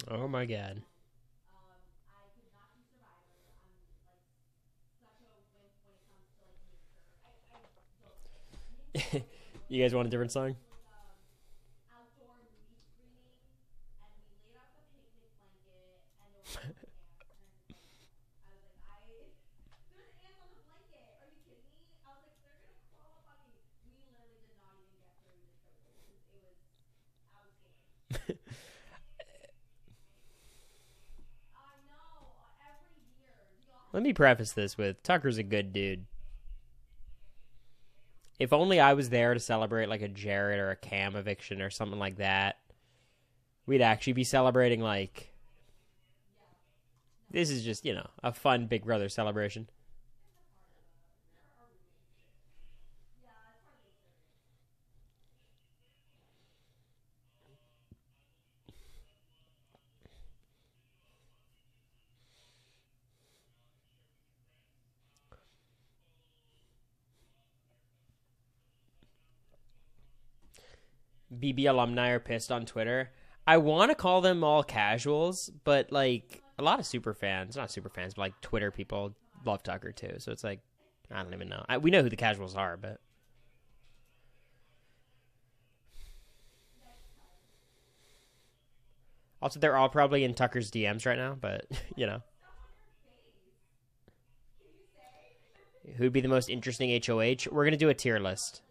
Oh my god. You guys want a different song? Let me preface this with Tucker's a good dude. If only I was there to celebrate like a Jared or a Cam eviction or something like that, we'd actually be celebrating like this is just, a fun Big Brother celebration. BB alumni are pissed on Twitter. I want to call them all casuals, but like a lot of super fans, not super fans, but like Twitter people love Tucker too. So it's like I don't even know. We know who the casuals are, but also they're all probably in Tucker's DMs right now. But who'd be the most interesting HOH? We're gonna do a tier list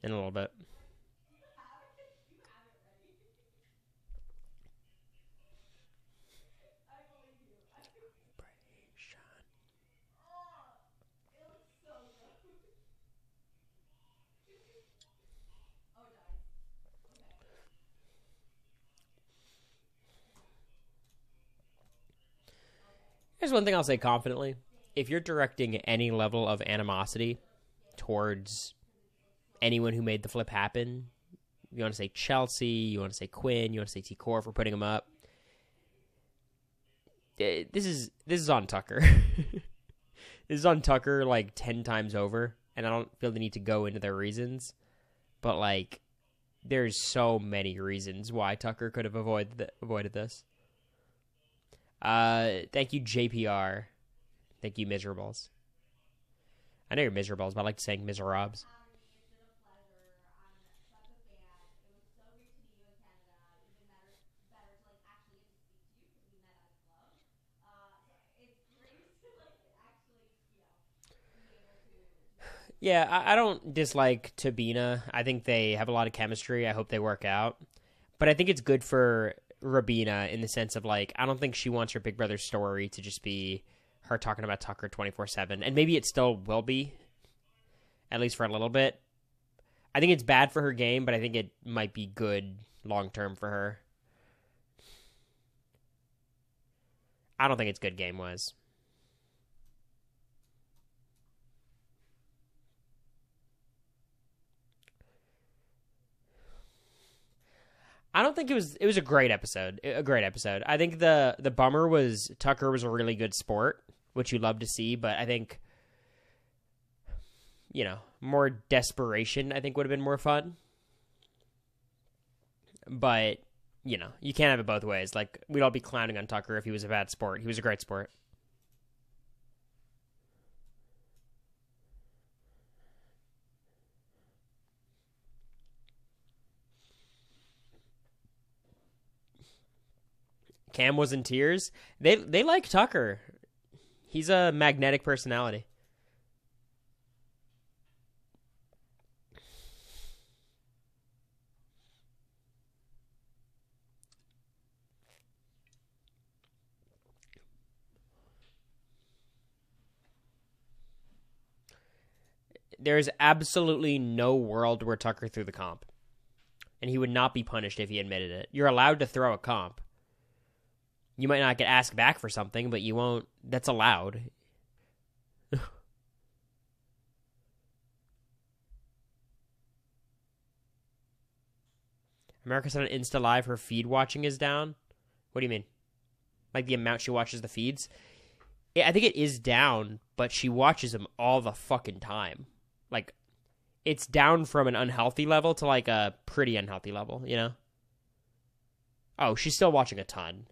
in a little bit. Here's one thing I'll say confidently: if you're directing any level of animosity towards anyone who made the flip happen, you want to say Chelsea, you want to say Quinn, you want to say T Core for putting him up. This is on Tucker. This is on Tucker like 10 times over, and I don't feel the need to go into their reasons, but like there's so many reasons why Tucker could have avoided this. Thank you JPR. Thank you Miserables. I know you're Miserables, but I like saying Miserables. Yeah, I don't dislike Tabina. I think they have a lot of chemistry. I hope they work out. But I think it's good for Rabina in the sense of like, I don't think she wants her Big Brother story to just be her talking about Tucker 24/7. And maybe it still will be, at least for a little bit. I think it's bad for her game, but I think it might be good long term for her. I don't think it's good game wise. I don't think it was a great episode. A great episode. I think the bummer was Tucker was a really good sport, which you love to see, but I think more desperation I think would have been more fun. But, you can't have it both ways. Like we'd all be clowning on Tucker if he was a bad sport. He was a great sport. Cam was in tears. They like Tucker. He's a magnetic personality. There's absolutely no world where Tucker threw the comp, and he would not be punished if he admitted it. You're allowed to throw a comp. You might not get asked back for something, but you won't. That's allowed. America said on Insta Live her feed watching is down. What do you mean? Like the amount she watches the feeds? Yeah, I think it is down, but she watches them all the fucking time. Like, it's down from an unhealthy level to like a pretty unhealthy level, you know? Oh, she's still watching a ton.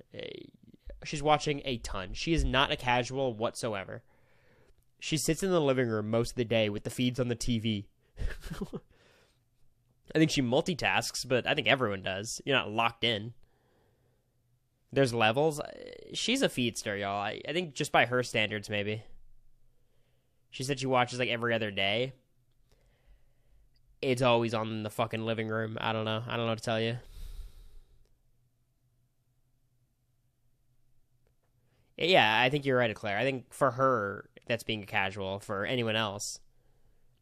She's watching a ton. She is not a casual whatsoever. She sits in the living room most of the day with the feeds on the TV. I think she multitasks, but I think everyone does. You're not locked in. There's levels. She's a feedster, y'all. I think just by her standards, maybe. She said she watches like every other day. It's always on in the fucking living room. I don't know. I don't know what to tell you. Yeah, I think you're right, Claire. I think for her, that's being a casual. For anyone else,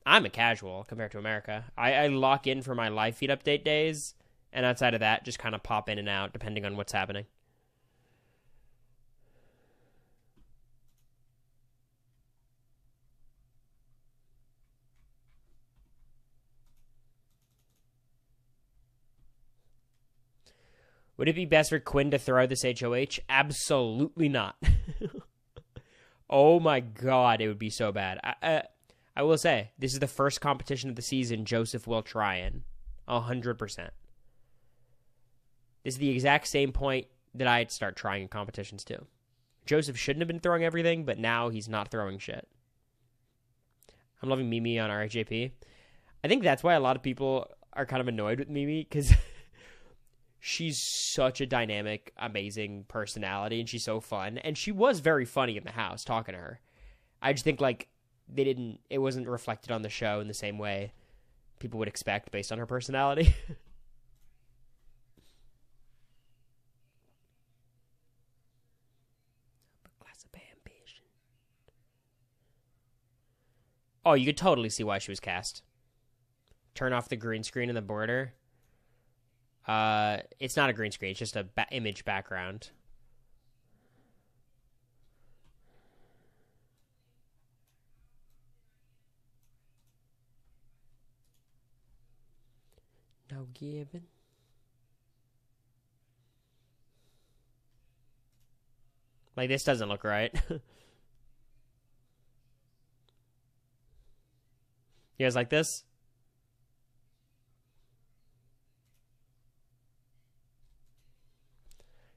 I'm a casual compared to America. I lock in for my live feed update days, and outside of that, just kind of pop in and out depending on what's happening. Would it be best for Quinn to throw this HOH? Absolutely not. Oh my god, it would be so bad. I will say, this is the first competition of the season Joseph will try in. 100%. This is the exact same point that I'd start trying in competitions too. Joseph shouldn't have been throwing everything, but now he's not throwing shit. I'm loving Mimi on RHAP. I think that's why a lot of people are kind of annoyed with Mimi, because she's such a dynamic, amazing personality, and she's so fun. And she was very funny in the house talking to her. I just think, like, it wasn't reflected on the show in the same way people would expect based on her personality. Glass of ambition. Oh, you could totally see why she was cast. Turn off the green screen in the border. It's not a green screen. It's just a image background. No giving. Like, this doesn't look right. You guys like this?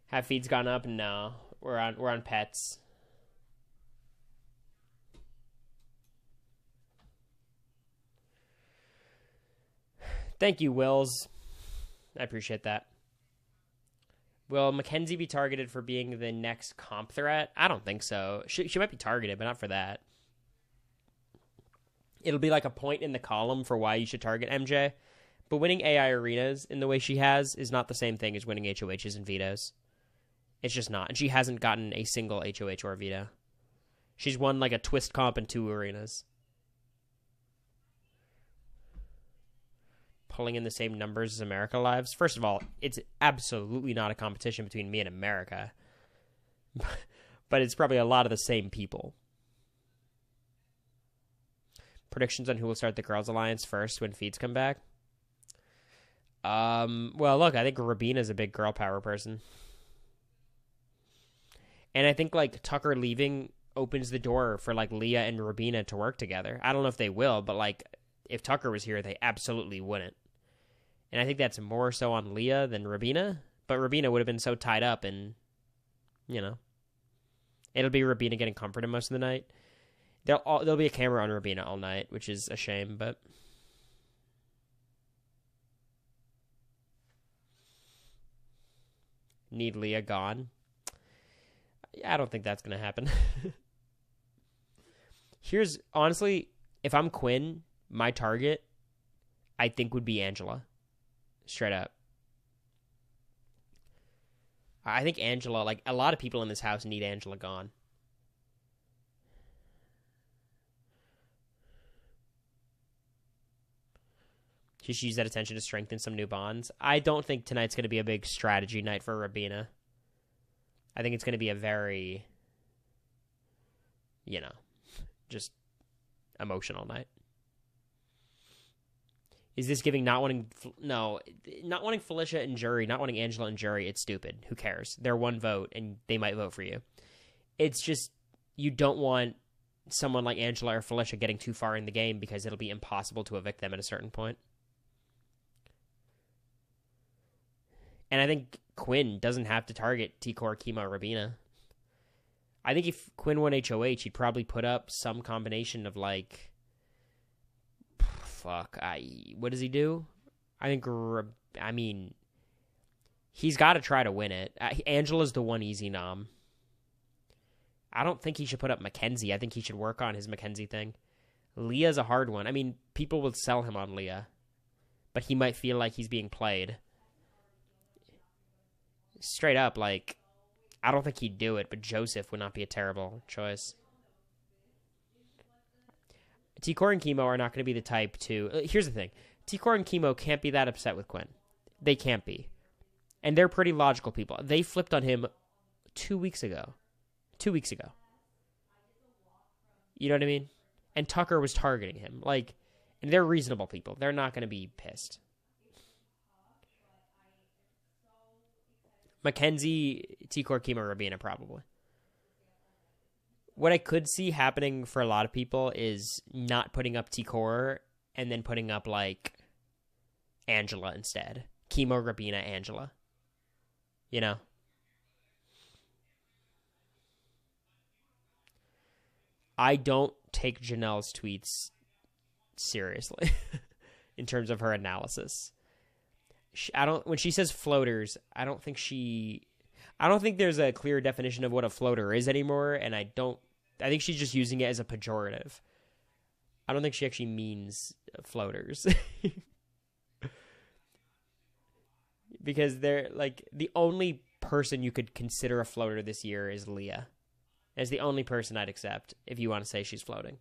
Have feeds gone up? No. We're on pets. Thank you, Wills. I appreciate that. Will Mackenzie be targeted for being the next comp threat? I don't think so. She might be targeted, but not for that. It'll be like a point in the column for why you should target MJ. But winning AI arenas in the way she has is not the same thing as winning HOHs and vetoes. It's just not. And she hasn't gotten a single HOH or veto. She's won like a twist comp and 2 arenas. Pulling in the same numbers as America Lives. First of all, it's absolutely not a competition between me and America. But it's probably a lot of the same people. Predictions on who will start the Girls Alliance first when feeds come back? Well, look, I think Rabina's a big girl power person. And I think, like, Tucker leaving opens the door for, like, Leah and Rabina to work together. I don't know if they will, but, like, if Tucker was here, they absolutely wouldn't. And I think that's more so on Leah than Rabina. But Rabina would have been so tied up, and, you know. It'll be Rabina getting comforted most of the night. There'll be a camera on Rabina all night, which is a shame, but... Need Leah gone. I don't think that's going to happen. Honestly, if I'm Quinn, my target, I think, would be Angela. Straight up. I think Angela, like, a lot of people in this house need Angela gone. She should use that attention to strengthen some new bonds. I don't think tonight's going to be a big strategy night for Rabina. I think it's going to be a very, you know, just emotional night. Is this giving not wanting Felicia and Jury, not wanting Angela and Jury? It's stupid. Who cares? They're one vote, and they might vote for you. It's just, you don't want someone like Angela or Felicia getting too far in the game because it'll be impossible to evict them at a certain point. And I think Quinn doesn't have to target T-Core, Chemo, Rabina. I think if Quinn won HoH, he'd probably put up some combination of like, what does he do? He's got to try to win it. Angela's the one easy nom. I don't think he should put up Mackenzie. I think he should work on his Mackenzie thing. Leah's a hard one. I mean, people would sell him on Leah, but he might feel like he's being played. Straight up, like, I don't think he'd do it, but Joseph would not be a terrible choice. T-Core and Chemo are not going to be the type to... Here's the thing. T-Core and Chemo can't be that upset with Quinn. They can't be. And they're pretty logical people. They flipped on him 2 weeks ago. 2 weeks ago. You know what I mean? And Tucker was targeting him. Like, and they're reasonable people. They're not going to be pissed. Mackenzie, T-Core, Chemo, Rabina, probably. What I could see happening for a lot of people is not putting up T-Core and then putting up, like, Angela instead. Chemo, Rabina, Angela. You know? I don't take Janelle's tweets seriously in terms of her analysis. When she says floaters, I don't think there's a clear definition of what a floater is anymore, and I think she's just using it as a pejorative. I don't think she actually means floaters. Because they're like the only person you could consider a floater this year is Leah. As the only person I'd accept if you want to say she's floating.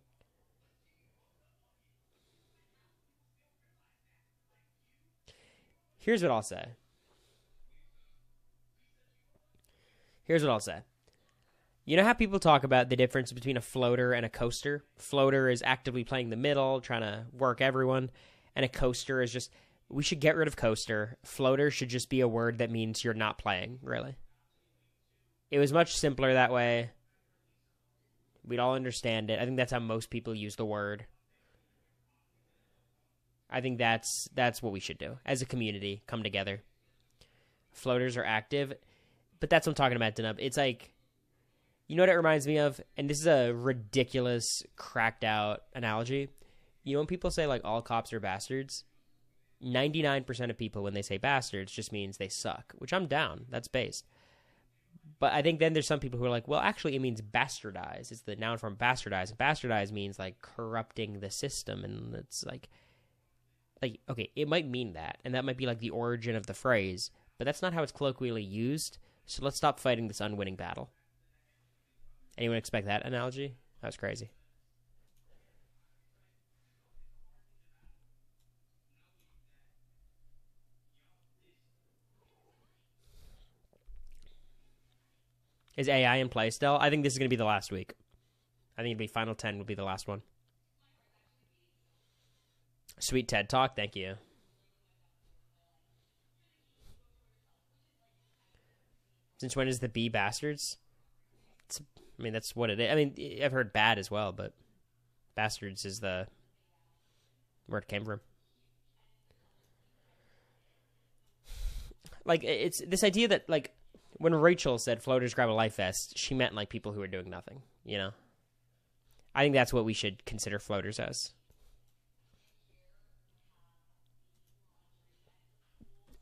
Here's what I'll say. You know how people talk about the difference between a floater and a coaster? Floater is actively playing the middle, trying to work everyone. And a coaster is just, we should get rid of coaster. Floater should just be a word that means you're not playing, really. It was much simpler that way. We'd all understand it. I think that's how most people use the word. I think that's what we should do. As a community, come together. Floaters are active. But that's what I'm talking about, Denub. It's like, you know what it reminds me of? And this is a ridiculous, cracked out analogy. You know when people say, like, all cops are bastards? 99% of people, when they say bastards, just means they suck. Which I'm down. That's based. But I think then there's some people who are like, well, actually, it means bastardize. It's the noun form bastardize. And bastardize means, like, corrupting the system. And it's like, okay, it might mean that. And that might be, like, the origin of the phrase. But that's not how it's colloquially used. So let's stop fighting this unwinning battle. Anyone expect that analogy? That was crazy. Is AI in play still? I think this is going to be the last week. I think it'll be Final 10 will be the last one. Sweet TED Talk, thank you. Since when is the B bastards? That's what it is. I mean, I've heard bad as well, but bastards is the where it came from. Like, it's this idea that, like, when Rachel said floaters grab a life vest, she meant, like, people who are doing nothing, you know? I think that's what we should consider floaters as.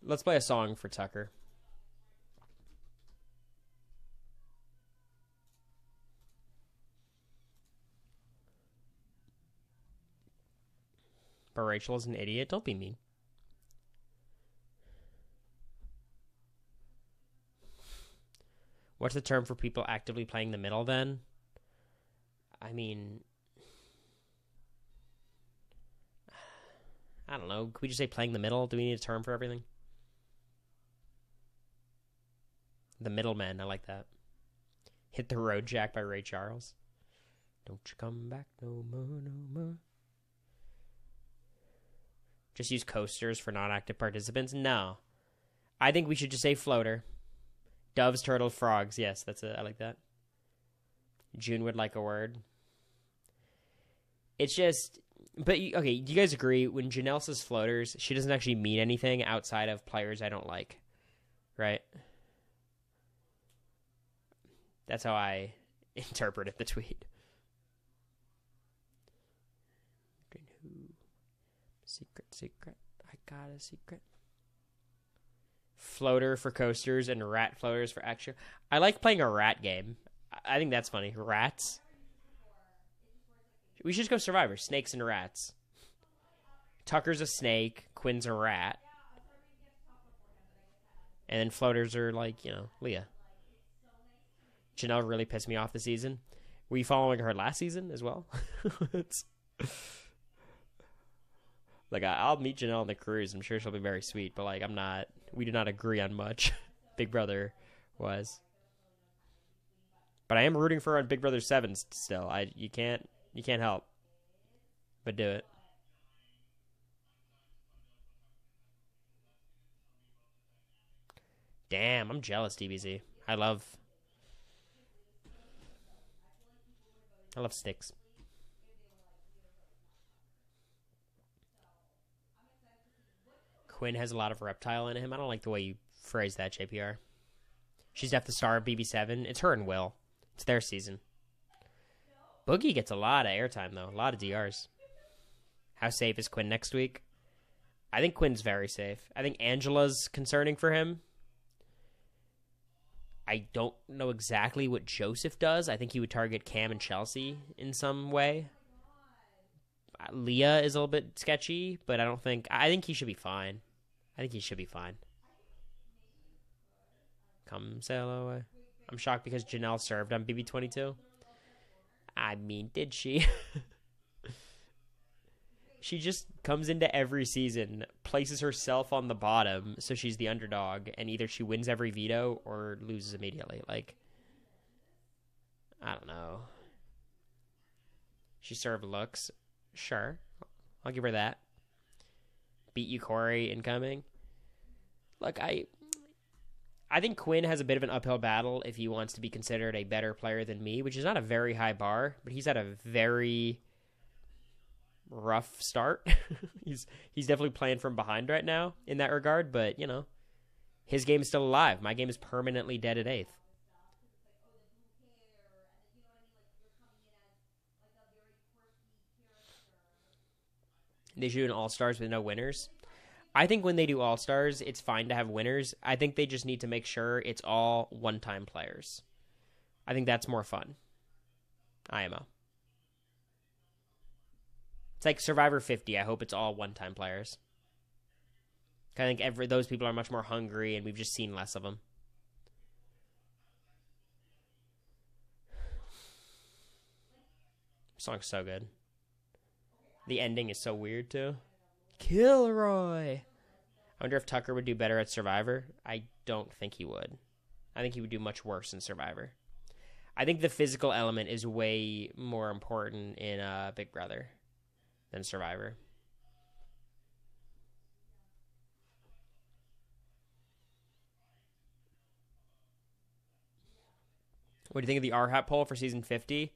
Let's play a song for Tucker. But Rachel is an idiot. Don't be mean. What's the term for people actively playing the middle then? I mean, I don't know. Could we just say playing the middle? Do we need a term for everything? The middleman. I like that. Hit the Road Jack by Ray Charles. Don't you come back no more, no more. Just use coasters for non-active participants? No. I think we should just say floater. Doves, turtles, frogs. Yes, I like that. June would like a word. It's just... But, okay, do you guys agree? When Janelle says floaters, she doesn't actually mean anything outside of players I don't like. right? That's how I interpreted the tweet. Secret. I got a secret. Floater for coasters and rat floaters for extra. I like playing a rat game. I think that's funny. Rats. We should just go Survivor. Snakes and rats. Tucker's a snake. Quinn's a rat. And then floaters are like, Leah. Janelle really pissed me off this season. Were you following her last season as well? Like, I'll meet Janelle on the cruise. I'm sure she'll be very sweet, but like, we do not agree on much. Big Brother was. But I am rooting for her on Big Brother 7 still. You can't help but do it. Damn, I'm jealous, DBZ. I love sticks. Quinn has a lot of reptile in him. I don't like the way you phrase that, JPR. She's definitely the star of BB7. It's her and Will. It's their season. Boogie gets a lot of airtime, though. A lot of DRs. How safe is Quinn next week? I think Quinn's very safe. I think Angela's concerning for him. I don't know exactly what Joseph does. I think he would target Cam and Chelsea in some way. Leah is a little bit sketchy, but I think he should be fine. Come sail away. I'm shocked because Janelle served on BB22. I mean, did she? She just comes into every season, places herself on the bottom, so she's the underdog, and either she wins every veto or loses immediately. Like, I don't know. She served looks. Sure. I'll give her that. Beat you, Cory, incoming. Look, I think Quinn has a bit of an uphill battle if he wants to be considered a better player than me, which is not a very high bar, but he's had a very rough start. He's definitely playing from behind right now in that regard, but, his game is still alive. My game is permanently dead at 8th. They should do an All-Stars with no winners. I think when they do All-Stars, it's fine to have winners. I think they just need to make sure it's all one-time players. I think that's more fun. IMO. It's like Survivor 50. I hope it's all one-time players. I think those people are much more hungry, and we've just seen less of them. The song's so good. The ending is so weird, too. Kilroy. I wonder if Tucker would do better at Survivor. I don't think he would. I think he would do much worse in Survivor. I think the physical element is way more important in Big Brother than Survivor. What do you think of the RHAP poll for season 50?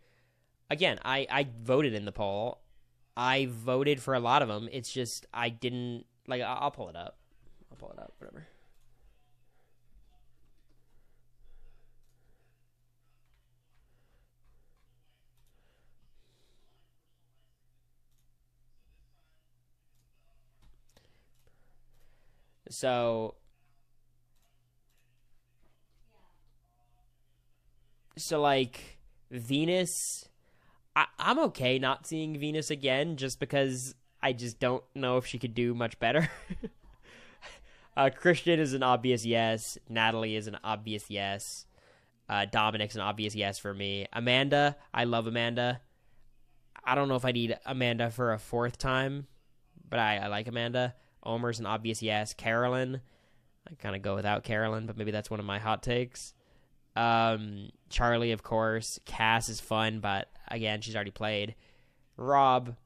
Again, I voted in the poll. I voted for a lot of them. It's just I didn't like. I'll pull it up. Whatever. So like Venus. I'm okay not seeing Venus again just because I just don't know if she could do much better. Christian is an obvious yes. Natalie is an obvious yes. Dominic's an obvious yes for me. Amanda, I love Amanda. I don't know if I need Amanda for a 4th time, but I like Amanda. Omer's an obvious yes. Carolyn, I kind of go without Carolyn, but maybe that's one of my hot takes. Charlie, of course. Cass is fun, but again, she's already played. Rob.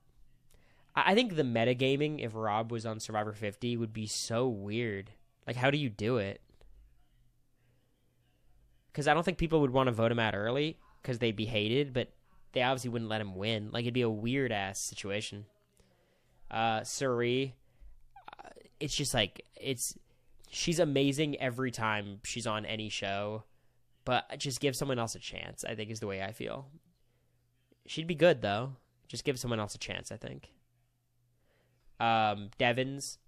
I think the metagaming, if Rob was on Survivor 50, would be so weird. Like, how do you do it? Because I don't think people would want to vote him out early because they'd be hated, but they obviously wouldn't let him win. Like, it'd be a weird-ass situation. Suri. It's just like, She's amazing every time she's on any show, but just give someone else a chance, I think is the way I feel. She'd be good, though. Just give someone else a chance, I think. Devins.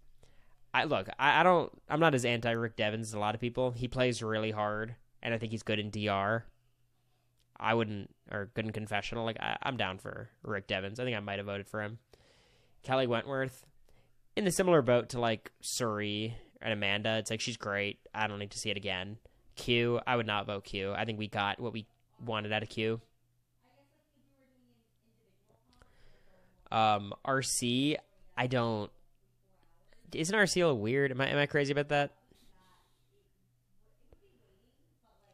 I'm not as anti-Rick Devins as a lot of people. He plays really hard, and I think he's good in DR. Good in confessional. Like, I'm down for Rick Devins. I think I might have voted for him. Kelly Wentworth. In the similar boat to, like, Suri and Amanda. It's like, she's great. I don't need to see it again. Q. I would not vote Q. I think we got what we wanted out of Q. RC. I don't... Isn't RC a little weird? Am I crazy about that?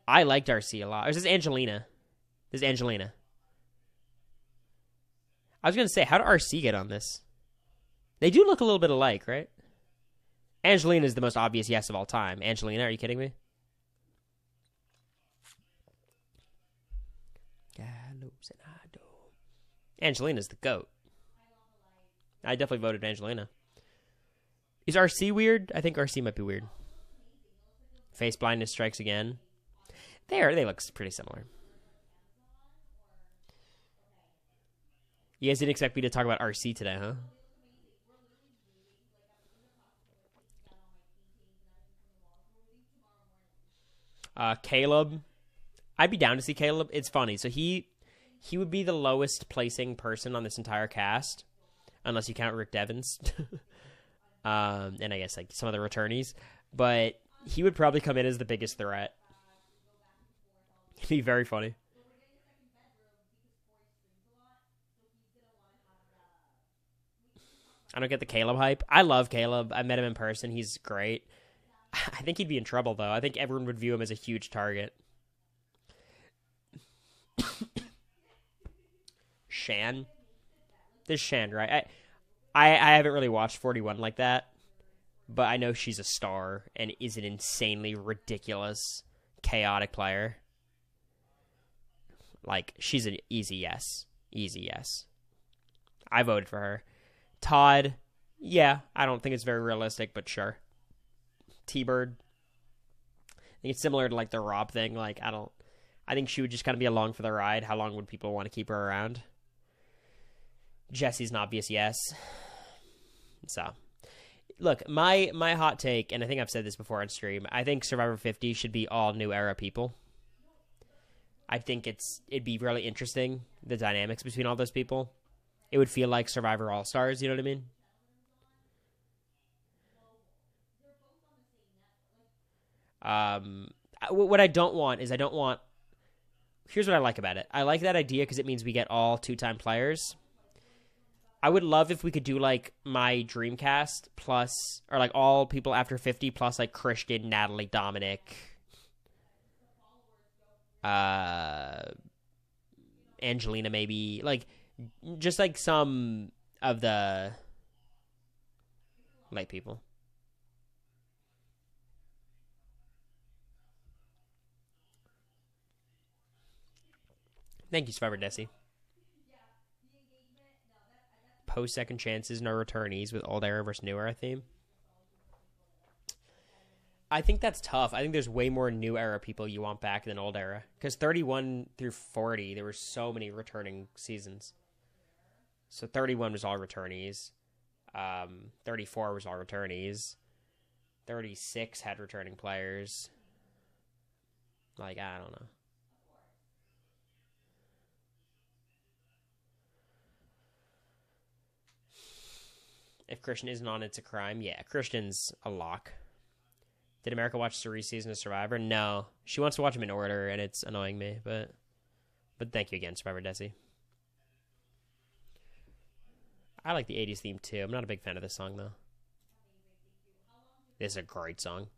I liked RC a lot. This is Angelina. I was going to say, how did RC get on this? They do look a little bit alike, right? Angelina is the most obvious yes of all time. Angelina, are you kidding me? Angelina's the GOAT. I definitely voted Angelina. Is RC weird? I think RC might be weird. Face blindness strikes again. They look pretty similar. You guys didn't expect me to talk about RC today, huh? Caleb. I'd be down to see Caleb. It's funny. So he would be the lowest placing person on this entire cast, unless you count Rick Devins. And I guess like some of the returnees. But he would probably come in as the biggest threat. It'd be very funny. I don't get the Caleb hype. I love Caleb. I met him in person. He's great. I think he'd be in trouble, though. I think everyone would view him as a huge target. Shan? This Shan, right? I haven't really watched 41 like that, but I know she's a star and is an insanely ridiculous, chaotic player. Like, she's an easy yes. Easy yes. I voted for her. Todd, yeah, I don't think it's very realistic, but sure. T-Bird, I think it's similar to like the Rob thing. Like, I think she would just kind of be along for the ride. How long would people want to keep her around? Jesse's an obvious yes. So, look, my hot take, and I think I've said this before on stream, I think Survivor 50 should be all new era people. I think it'd be really interesting, the dynamics between all those people. It would feel like Survivor All-Stars, you know what I mean? What I don't want is here's what I like about it. I like that idea because it means we get all two-time players. I would love if we could do like my Dreamcast plus, or like all people after 50 plus like Christian, Natalie, Dominic, Angelina maybe, like just like some of the light people. Thank you, Survivor Desi. Post second chances, no returnees with old era versus new era theme. I think that's tough. I think there's way more new era people you want back than old era. Because 31 through 40, there were so many returning seasons. So 31 was all returnees. 34 was all returnees. 36 had returning players. Like, I don't know. If Christian isn't on, it's a crime. Yeah, Christian's a lock. Did America watch Suri's season of Survivor? No. She wants to watch them in order, and it's annoying me. But thank you again, Survivor Desi. I like the 80s theme, too. I'm not a big fan of this song, though. This is a great song.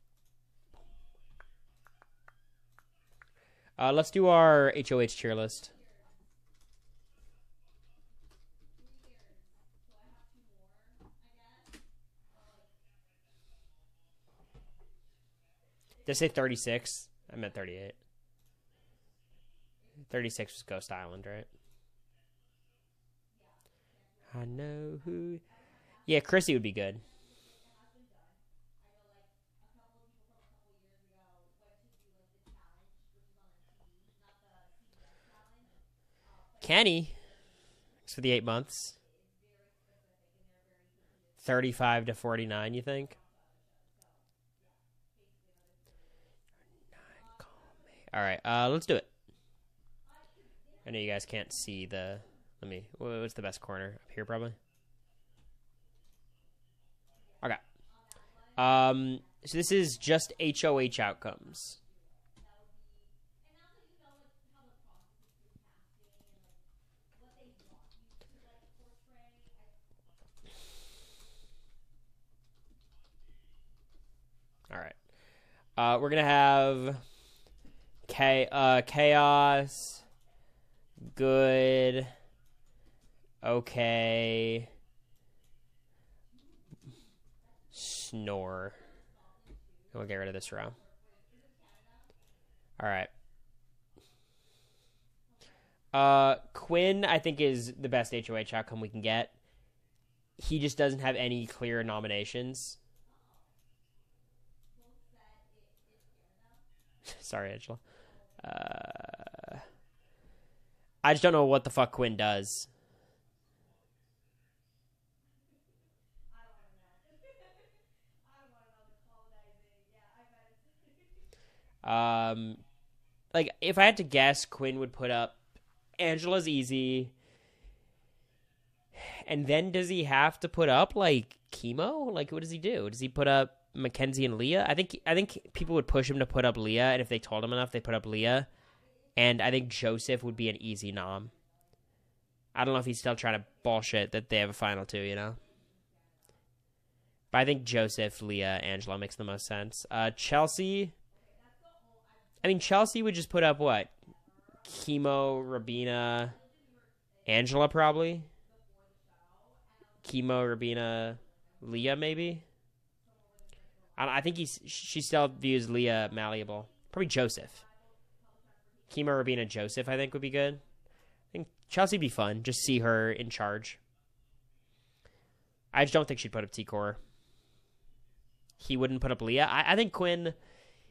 Let's do our HoH cheer list. Did I say 36? I meant 38. 36 was Ghost Island, right? I know who... Yeah, Chrissy would be good. Kenny. Thanks for the 8 months. 35 to 49, you think? All right, let's do it. I know you guys can't see the... What's the best corner? Up here, probably? Okay. So this is just HoH outcomes. All right. We're gonna have chaos, good, okay, snore. We'll get rid of this row. All right. Quinn, I think, is the best HoH outcome we can get. He just doesn't have any clear nominations. Sorry, Angela. I just don't know what the fuck Quinn does. Like, if I had to guess, Quinn would put up Angela's easy. And then does he have to put up, like, chemo? Like, what does he do? Does he put up Mackenzie and Leah? I think people would push him to put up Leah, and if they told him enough, they put up Leah. And I think Joseph would be an easy nom. I don't know if he's still trying to bullshit that they have a final two, you know? But I think Joseph, Leah, Angela makes the most sense. Chelsea... I mean, Chelsea would just put up, what? Chemo, Rabina, Angela, probably? Chemo, Rabina, Leah, maybe? I think she still views Leah malleable. Probably Joseph. Chemo, Rabina, Joseph, I think, would be good. I think Chelsea would be fun. Just see her in charge. I just don't think she'd put up T-Core. He wouldn't put up Leah. I think Quinn...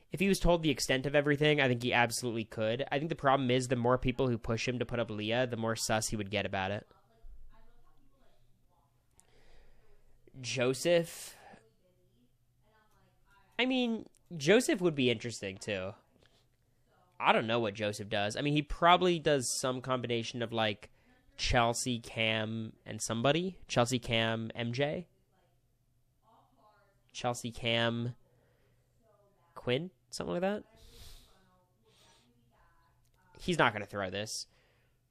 If he was told the extent of everything, I think he absolutely could. I think the problem is the more people who push him to put up Leah, the more sus he would get about it. Joseph. I mean, Joseph would be interesting, too. I don't know what Joseph does. I mean, he probably does some combination of, like, Chelsea, Cam, and somebody. Chelsea, Cam, MJ. Chelsea, Cam, Quinn. Something like that. He's not going to throw this.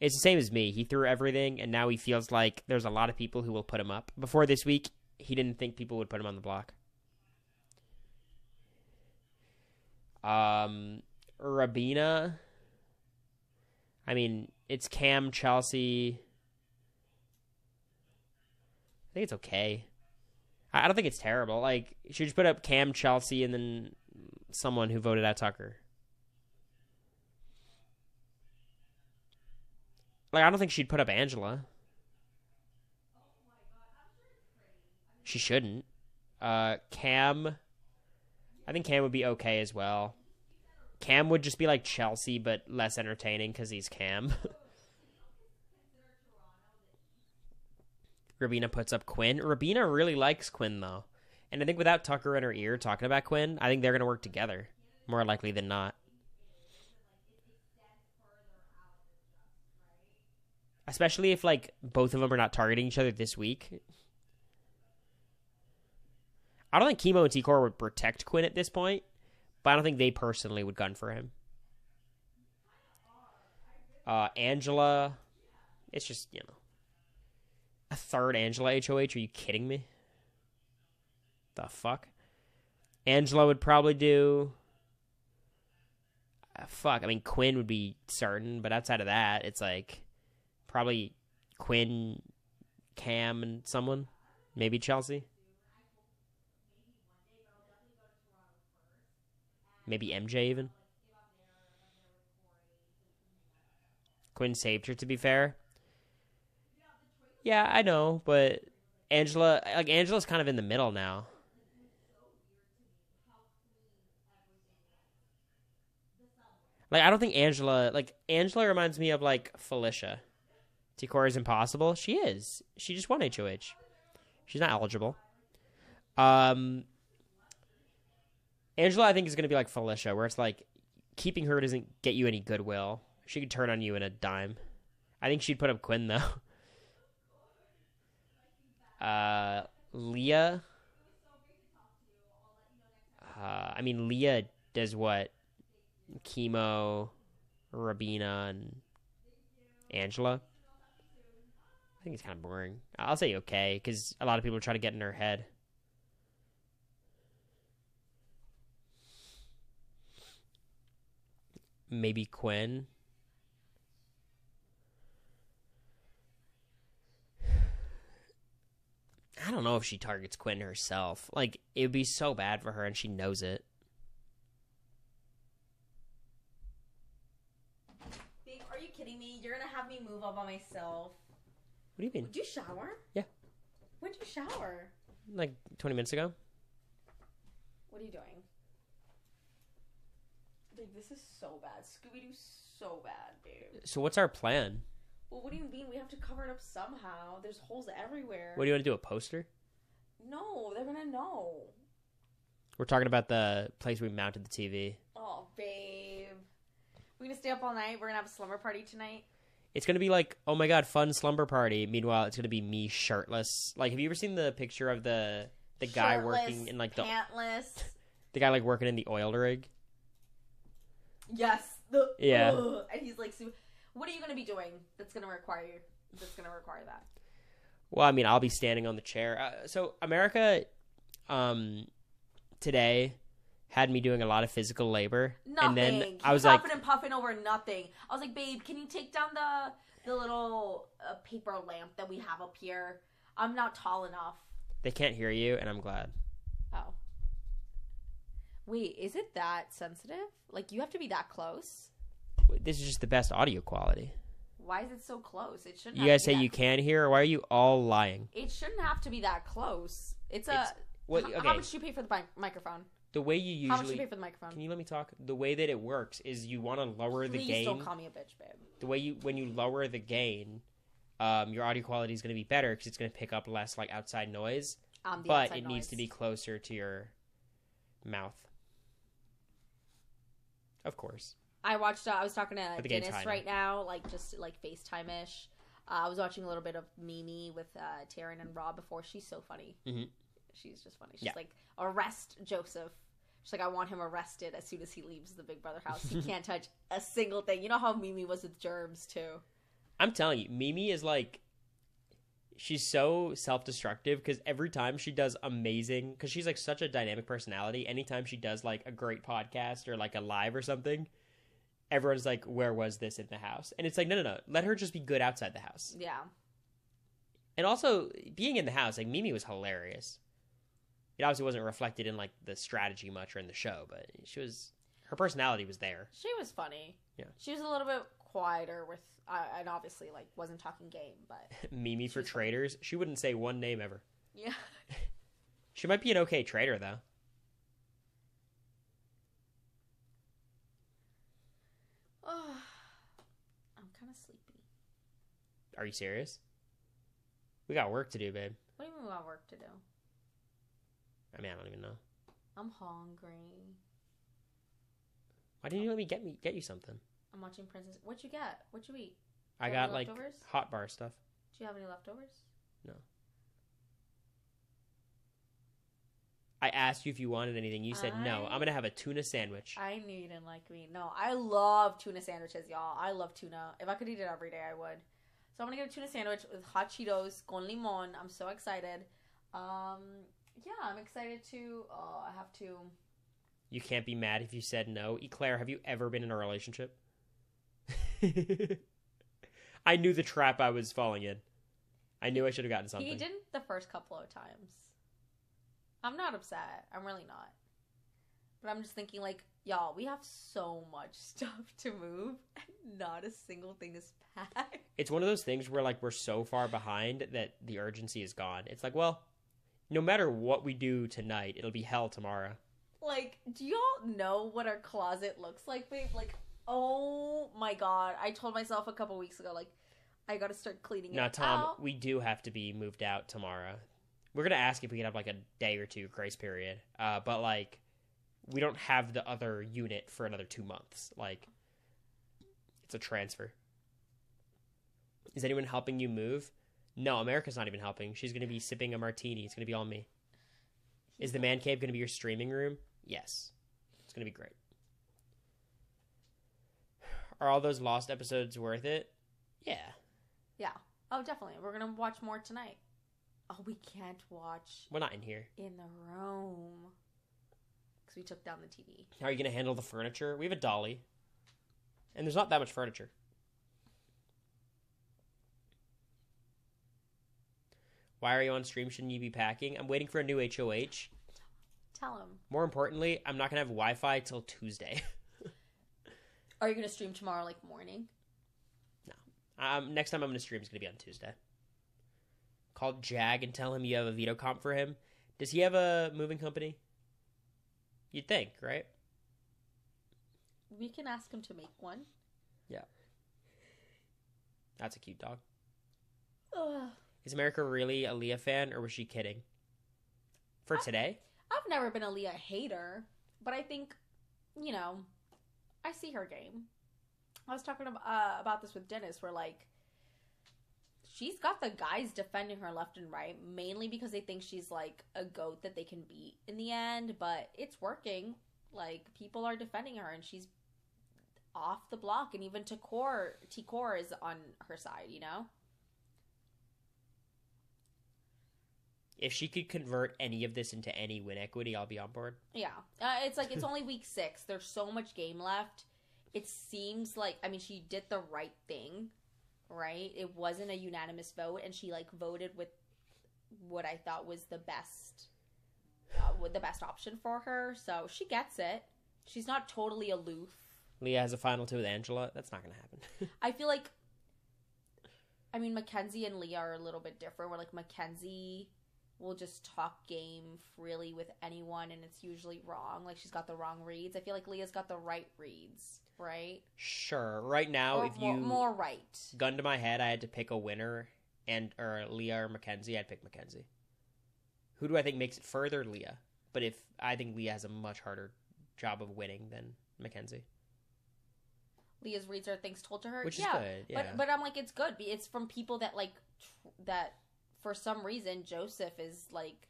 It's the same as me. He threw everything, and now he feels like there's a lot of people who will put him up. Before this week, he didn't think people would put him on the block. Rabina. I mean, it's Cam, Chelsea. I think it's okay. I don't think it's terrible. Like, you should just put up Cam, Chelsea, and then someone who voted out Tucker. Like, I don't think she'd put up Angela. She shouldn't. Cam. I think Cam would be okay as well. Cam would just be like Chelsea, but less entertaining because he's Cam. Rabina puts up Quinn. Rabina really likes Quinn, though. And I think without Tucker in her ear talking about Quinn, I think they're going to work together. More likely than not. Especially if, like, both of them are not targeting each other this week. I don't think Chemo and T-Core would protect Quinn at this point, but I don't think they personally would gun for him. Angela, it's just, you know, a third Angela HoH. Are you kidding me? The fuck? Angela would probably do... fuck, I mean, Quinn would be certain, but outside of that, it's like... Probably Quinn, Cam, and someone. Maybe Chelsea. Maybe MJ even. Quinn saved her, to be fair. Yeah, I know, but Angela's kind of in the middle now. Like, I don't think Angela reminds me of, like, Felicia. T. Cory's impossible? She is. She just won HoH. She's not eligible. Angela, I think, is going to be like Felicia, where it's like keeping her doesn't get you any goodwill. She could turn on you in a dime. I think she'd put up Quinn, though. Leah. Leah does what? Chemo, Rabina, and Angela. I think it's kind of boring. I'll say okay, because a lot of people try to get in her head. Maybe Quinn. I don't know if she targets Quinn herself. Like, it would be so bad for her, and she knows it. Babe, are you kidding me? You're gonna have me move all by myself. What do you mean? Did you shower? Yeah. When did you shower? Like 20 minutes ago. What are you doing? Babe, this is so bad. Scooby-Doo's so bad, babe. So what's our plan? Well, what do you mean? We have to cover it up somehow. There's holes everywhere. What do you want to do, a poster? No, they're gonna know. We're talking about the place we mounted the TV. Oh, babe. We're gonna stay up all night. We're gonna have a slumber party tonight. It's going to be like, oh my god, fun slumber party. Meanwhile, it's going to be me shirtless. Like, have you ever seen the picture of the guy Shirtless, working in like the pantless. The guy like working in the oil rig? Yes. Yeah. And he's like, what are you gonna be doing that's gonna require that? Well, I mean, I'll be standing on the chair. So America today had me doing a lot of physical labor. Nothing. And then He's I was like, and puffing over nothing. I was like, babe, can you take down the little paper lamp that we have up here? I'm not tall enough. they can't hear you, and I'm glad. Oh. Wait, is it that sensitive? Like, you have to be that close? This is just the best audio quality. Why is it so close? It shouldn't. You guys say you can hear, or why are you all lying? It shouldn't have to be that close. Okay. How much do you pay for the microphone? The way you usually... How much do you pay for the microphone? Can you let me talk? The way that it works is you want to lower the gain. Please don't call me a bitch, babe. The way when you lower the gain, your audio quality is going to be better because it's going to pick up less like outside noise. But it needs to be closer to your mouth. Of course. I was talking to Dennis right now, like just like FaceTime-ish. I was watching a little bit of Mimi with Taryn and Rob before. She's so funny. Mm-hmm. She's just funny. She's like, arrest Joseph. She's like, I want him arrested as soon as he leaves the Big Brother house. He can't touch a single thing. You know how Mimi was with germs, too. I'm telling you, Mimi is like, she's so self-destructive because every time she does amazing, because she's like such a dynamic personality, anytime she does like a great podcast or like a live or something, everyone's like, where was this in the house? And it's like, no. Let her just be good outside the house. Yeah. And also, being in the house, like, Mimi was hilarious. It obviously wasn't reflected in, like, the strategy much or in the show, but her personality was there. She was funny. Yeah. She was a little bit quieter with, and obviously, like, wasn't talking game, but. Mimi for traders. Funny. She wouldn't say one name ever. Yeah. She might be an okay trader, though. Oh, I'm kind of sleepy. Are you serious? We got work to do, babe. What do you mean we got work to do? I mean, I don't even know. I'm hungry. Why didn't you let me get you something? I'm watching Princess. What'd you get? What'd you eat? I got like hot bar stuff. Do you have any leftovers? No. I asked you if you wanted anything. You said no. I'm gonna have a tuna sandwich. I knew you didn't like me. No, I love tuna sandwiches, y'all. I love tuna. If I could eat it every day, I would. So I'm gonna get a tuna sandwich with hot Cheetos con limon. I'm so excited. Yeah, I'm excited to. I have to. You can't be mad if you said no. Eclair, have you ever been in a relationship? I knew the trap I was falling in. I knew I should have gotten something. He didn't the first couple of times. I'm not upset. I'm really not. But I'm just thinking, like, y'all, we have so much stuff to move, and not a single thing is packed. It's one of those things where, like, we're so far behind that the urgency is gone. It's like, well, no matter what we do tonight, it'll be hell tomorrow. Like, do y'all know what our closet looks like, babe? Like, oh my god. I told myself a couple weeks ago, like, I gotta start cleaning Now, it Tom, out. we do have to be moved out tomorrow. We're going to ask if we can have like a day or two grace period. But like, we don't have the other unit for another 2 months. Like, it's a transfer. Is anyone helping you move? No, America's not even helping. She's going to be sipping a martini. It's going to be all me. Is the man cave going to be your streaming room? Yes. It's going to be great. Are all those lost episodes worth it? Yeah. Yeah. Oh, definitely. We're gonna watch more tonight. Oh, we can't watch We're not in here. in the room because we took down the TV. How are you going to handle the furniture? We have a dolly. And there's not that much furniture. Why are you on stream? Shouldn't you be packing? I'm waiting for a new HoH. Tell him. More importantly, I'm not going to have Wi-Fi till Tuesday. Are you gonna stream tomorrow, like morning? No. Next time I'm going to stream is going to be on Tuesday. Call Jag and tell him you have a veto comp for him. Does he have a moving company? You'd think, right? We can ask him to make one. Yeah. That's a cute dog. Ugh. Is America really a Leah fan, or was she kidding? For today? I've never been a Leah hater, but I think, you know, I see her game. I was talking about this with Dennis, where, like, she's got the guys defending her left and right, mainly because they think she's, like, a goat that they can beat in the end, but it's working. Like, people are defending her, and she's off the block, and even T-Core is on her side, you know? If she could convert any of this into any win equity, I'll be on board. Yeah. It's like, it's only week 6. There's so much game left. It seems like, I mean, she did the right thing, right? It wasn't a unanimous vote, and she, like, voted with what I thought was the best option for her. So she gets it. She's not totally aloof. Leah has a final 2 with Angela. That's not going to happen. I feel like, I mean, Mackenzie and Leah are a little bit different, where, like, Mackenzie will just talk game freely with anyone, and it's usually wrong. Like, she's got the wrong reads. I feel like Leah's got the right reads, right? Sure. Right now, Or if you more right. gun to my head, I had to pick a winner, or Leah or Mackenzie, I'd pick Mackenzie. Who do I think makes it further? Leah. But I think Leah has a much harder job of winning than Mackenzie. Leah's reads are things told to her. Which is good, yeah. But I'm like, it's good. It's from people that, like, that for some reason Joseph is, like,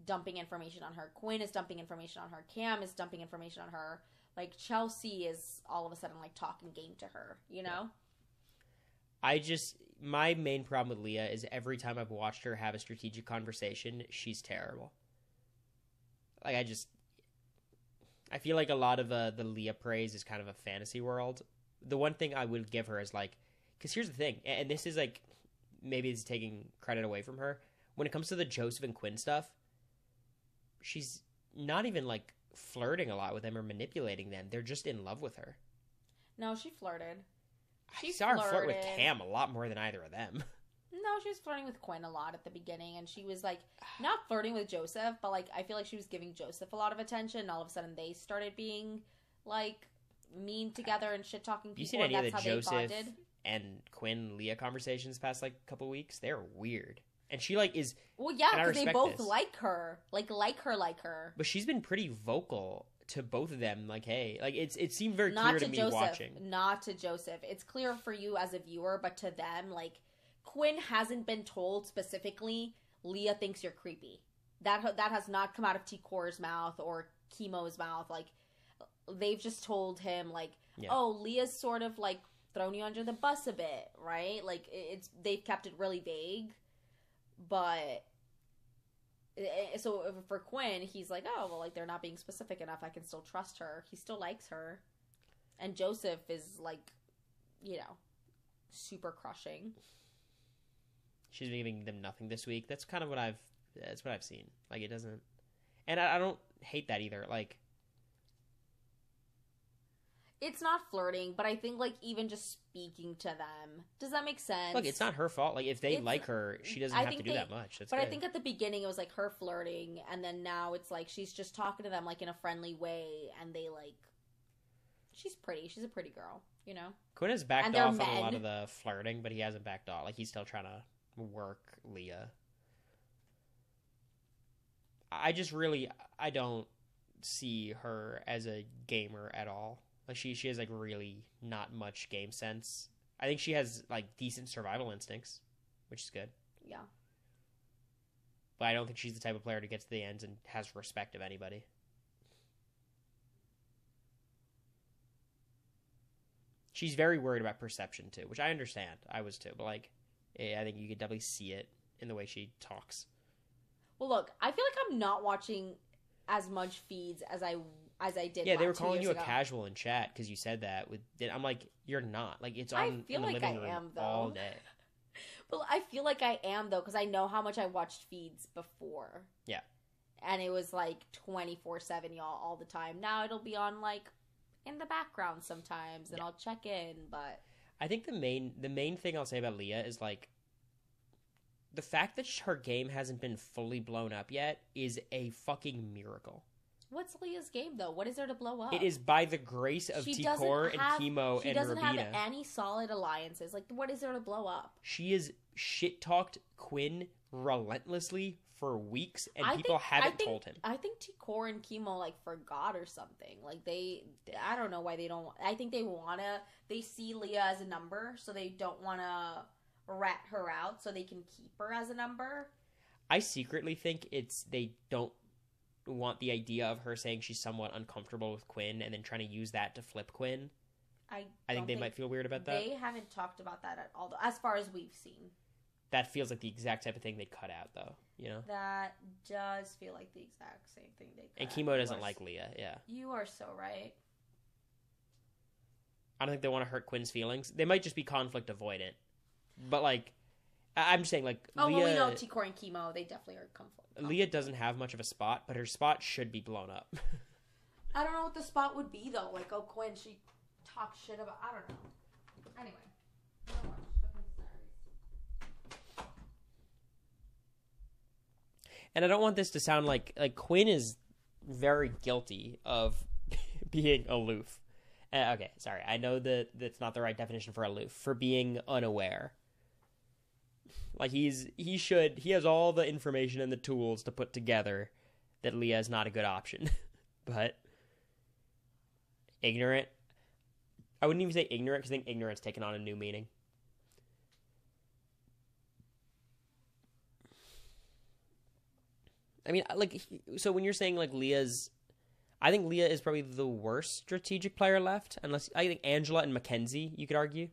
dumping information on her. Quinn is dumping information on her. Cam is dumping information on her. Like, Chelsea is all of a sudden, like, talking game to her, you know? My main problem with Leah is every time I've watched her have a strategic conversation, she's terrible. Like, I feel like a lot of the Leah praise is kind of a fantasy world. The one thing I would give her is, like, because here's the thing, and this is, like, maybe it's taking credit away from her. When it comes to the Joseph and Quinn stuff, she's not even, like, flirting a lot with them or manipulating them. They're just in love with her. No, she flirted. I saw her flirt with Cam a lot more than either of them. No, she was flirting with Quinn a lot at the beginning, and she was, like, not flirting with Joseph, but, like, I feel like she was giving Joseph a lot of attention, and all of a sudden they started being, like, mean together and shit-talking people. You seen any of the Joseph bonded. and Quinn Leah conversations past, like, couple weeks? They're weird. And she, like, is... Well, yeah, because they both this. like her. Like her. But she's been pretty vocal to both of them. Like, hey, like, it seemed very clear to me Joseph, watching. Not to Joseph. It's clear for you as a viewer, but to them, like, Quinn hasn't been told specifically, Leah thinks you're creepy. That has not come out of T-Core's mouth or Chemo's mouth. Like, they've just told him, like, oh, Leah's sort of, like, thrown you under the bus a bit, right? Like, they've kept it really vague. But so for Quinn, he's like, oh, well, like, they're not being specific enough. I can still trust her. He still likes her. And Joseph is, like, you know, super crushing. She's been giving them nothing this week. That's kind of what I've seen. Like, it doesn't, and I don't hate that either. Like, it's not flirting, but I think, like, even just speaking to them, does that make sense? Look, it's not her fault. Like, if they like her, she doesn't have to do that much. That's good. I think at the beginning it was, like, her flirting, and then now it's, like, she's just talking to them, like, in a friendly way, and they, like, she's pretty. She's a pretty girl. you know. Quinn has backed And they're off on a lot men. of the flirting, but he hasn't backed off. Like, he's still trying to work Leah. I don't see her as a gamer at all. Like, she has, like, really not much game sense. I think she has, like, decent survival instincts, which is good. Yeah. But I don't think she's the type of player to get to the ends and has respect of anybody. She's very worried about perception, too, which I understand. I was, too. But, like, I think you could definitely see it in the way she talks. Well, look, I feel like I'm not watching as much feeds as I did. Yeah, they were 2 calling years you ago. a casual in chat because you said that. I'm like, you're not. Like, it's I on feel in the like living I room am, though. all day. Well, I feel like I am, though, because I know how much I watched feeds before. Yeah. And it was like 24/7, y'all, all the time. Now it'll be on, like, in the background sometimes, and I'll check in, but I think the main thing I'll say about Leah is, like, the fact that her game hasn't been fully blown up yet is a fucking miracle. what's Leah's game, though? What is there to blow up? It is by the grace of T-Core and Chemo and She doesn't Rabina. have any solid alliances. Like, what is there to blow up? She has shit-talked Quinn relentlessly for weeks, and people haven't told him. I think T-Core and Chemo, like, forgot or something. Like, I don't know why they don't. I think they see Leah as a number, so they don't want to rat her out so they can keep her as a number. I secretly think they don't want the idea of her saying she's somewhat uncomfortable with Quinn and then trying to use that to flip Quinn. I think they might feel weird about that. They haven't talked about that at all, as far as we've seen. That feels like the exact type of thing they'd cut out, though, you know? That does feel like the exact same thing they cut And out. Chemo doesn't like Leah, yeah. You are so right. I don't think they want to hurt Quinn's feelings. They might just be conflict avoidant. But, like, I'm just saying, like, Oh, Leah... well, we know T-Core and Chemo, they definitely are conflict. Leah doesn't have much of a spot, but her spot should be blown up. I don't know what the spot would be, though. Like, oh, Quinn, she talks shit about... I don't know. Anyway. And I don't want this to sound like Quinn is very guilty of being aloof. Okay, sorry. I know that that's not the right definition for aloof. For being unaware. Like, he has all the information and the tools to put together that Leah is not a good option. But ignorant. I wouldn't even say ignorant because I think ignorant's taken on a new meaning. I mean, like, so when you're saying, like, I think Leah is probably the worst strategic player left. Unless, I think Angela and Mackenzie, you could argue.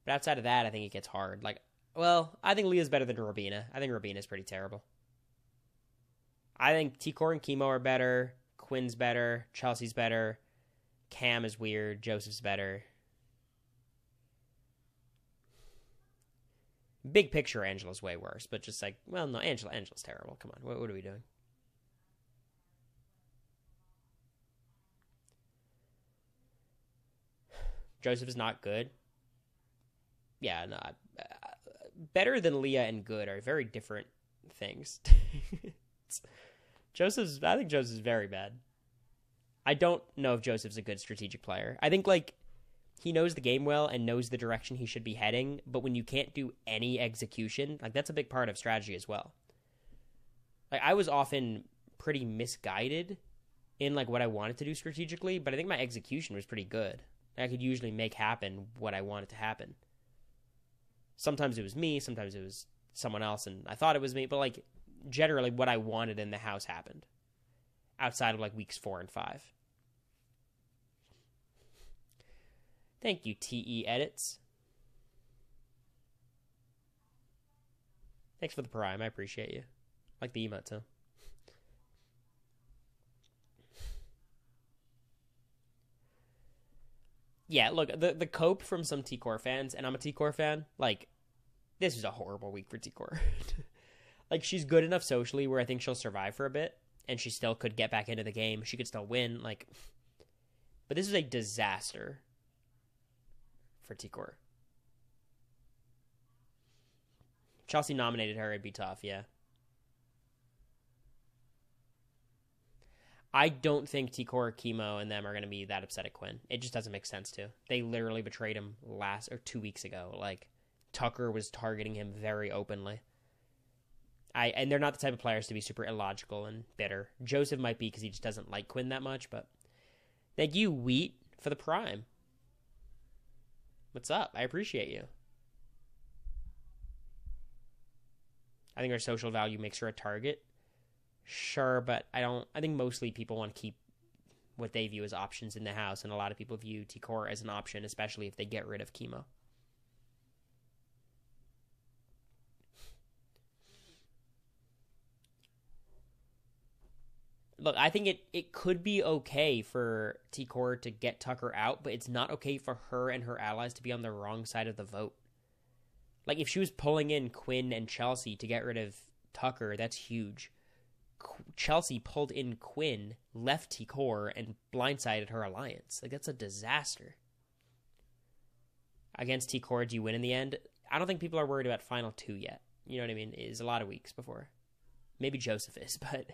But outside of that, I think it gets hard. Like, well, I think Leah's better than Rabina. I think Rabina's pretty terrible. I think T-Core and Chemo are better. Quinn's better. Chelsea's better. Cam is weird. Joseph's better. Big picture, Angela's way worse. But just like, well, no, Angela's terrible. Come on, what are we doing? Joseph is not good. Yeah, no. Better than Leah and good are very different things. I think Joseph's very bad. I don't know if Joseph's a good strategic player. I think, like, he knows the game well and knows the direction he should be heading, but when you can't do any execution, like, that's a big part of strategy as well. Like, I was often pretty misguided in, like, what I wanted to do strategically, but I think my execution was pretty good. I could usually make happen what I wanted to happen. Sometimes it was me, sometimes it was someone else, and I thought it was me, but, like, generally what I wanted in the house happened. Outside of, like, weeks 4 and 5. Thank you, TE Edits. Thanks for the prime, I appreciate you. I like the emote, too. Yeah, look, the cope from some T-Core fans, and I'm a T-Core fan, like, this is a horrible week for T-Core. Like, she's good enough socially where I think she'll survive for a bit, and she still could get back into the game. She could still win, like, but this is a disaster for T-Core. Chelsea nominated her, it'd be tough, yeah. I don't think T-Core, Chemo, and them are going to be that upset at Quinn. It just doesn't make sense to. They literally betrayed him 2 weeks ago. Like, Tucker was targeting him very openly. And they're not the type of players to be super illogical and bitter. Joseph might be because he just doesn't like Quinn that much, but thank you, Wheat, for the prime. What's up? I appreciate you. I think her social value makes her a target. Sure, but I think mostly people want to keep what they view as options in the house, and a lot of people view T-Core as an option, especially if they get rid of Chemo. Look, I think it could be okay for T-Core to get Tucker out, but it's not okay for her and her allies to be on the wrong side of the vote. Like, if she was pulling in Quinn and Chelsea to get rid of Tucker, that's huge. Chelsea pulled in Quinn, left T-Core, and blindsided her alliance. Like, that's a disaster. Against T-Core, do you win in the end? I don't think people are worried about Final 2 yet. You know what I mean? It's a lot of weeks before. Maybe Joseph is, but...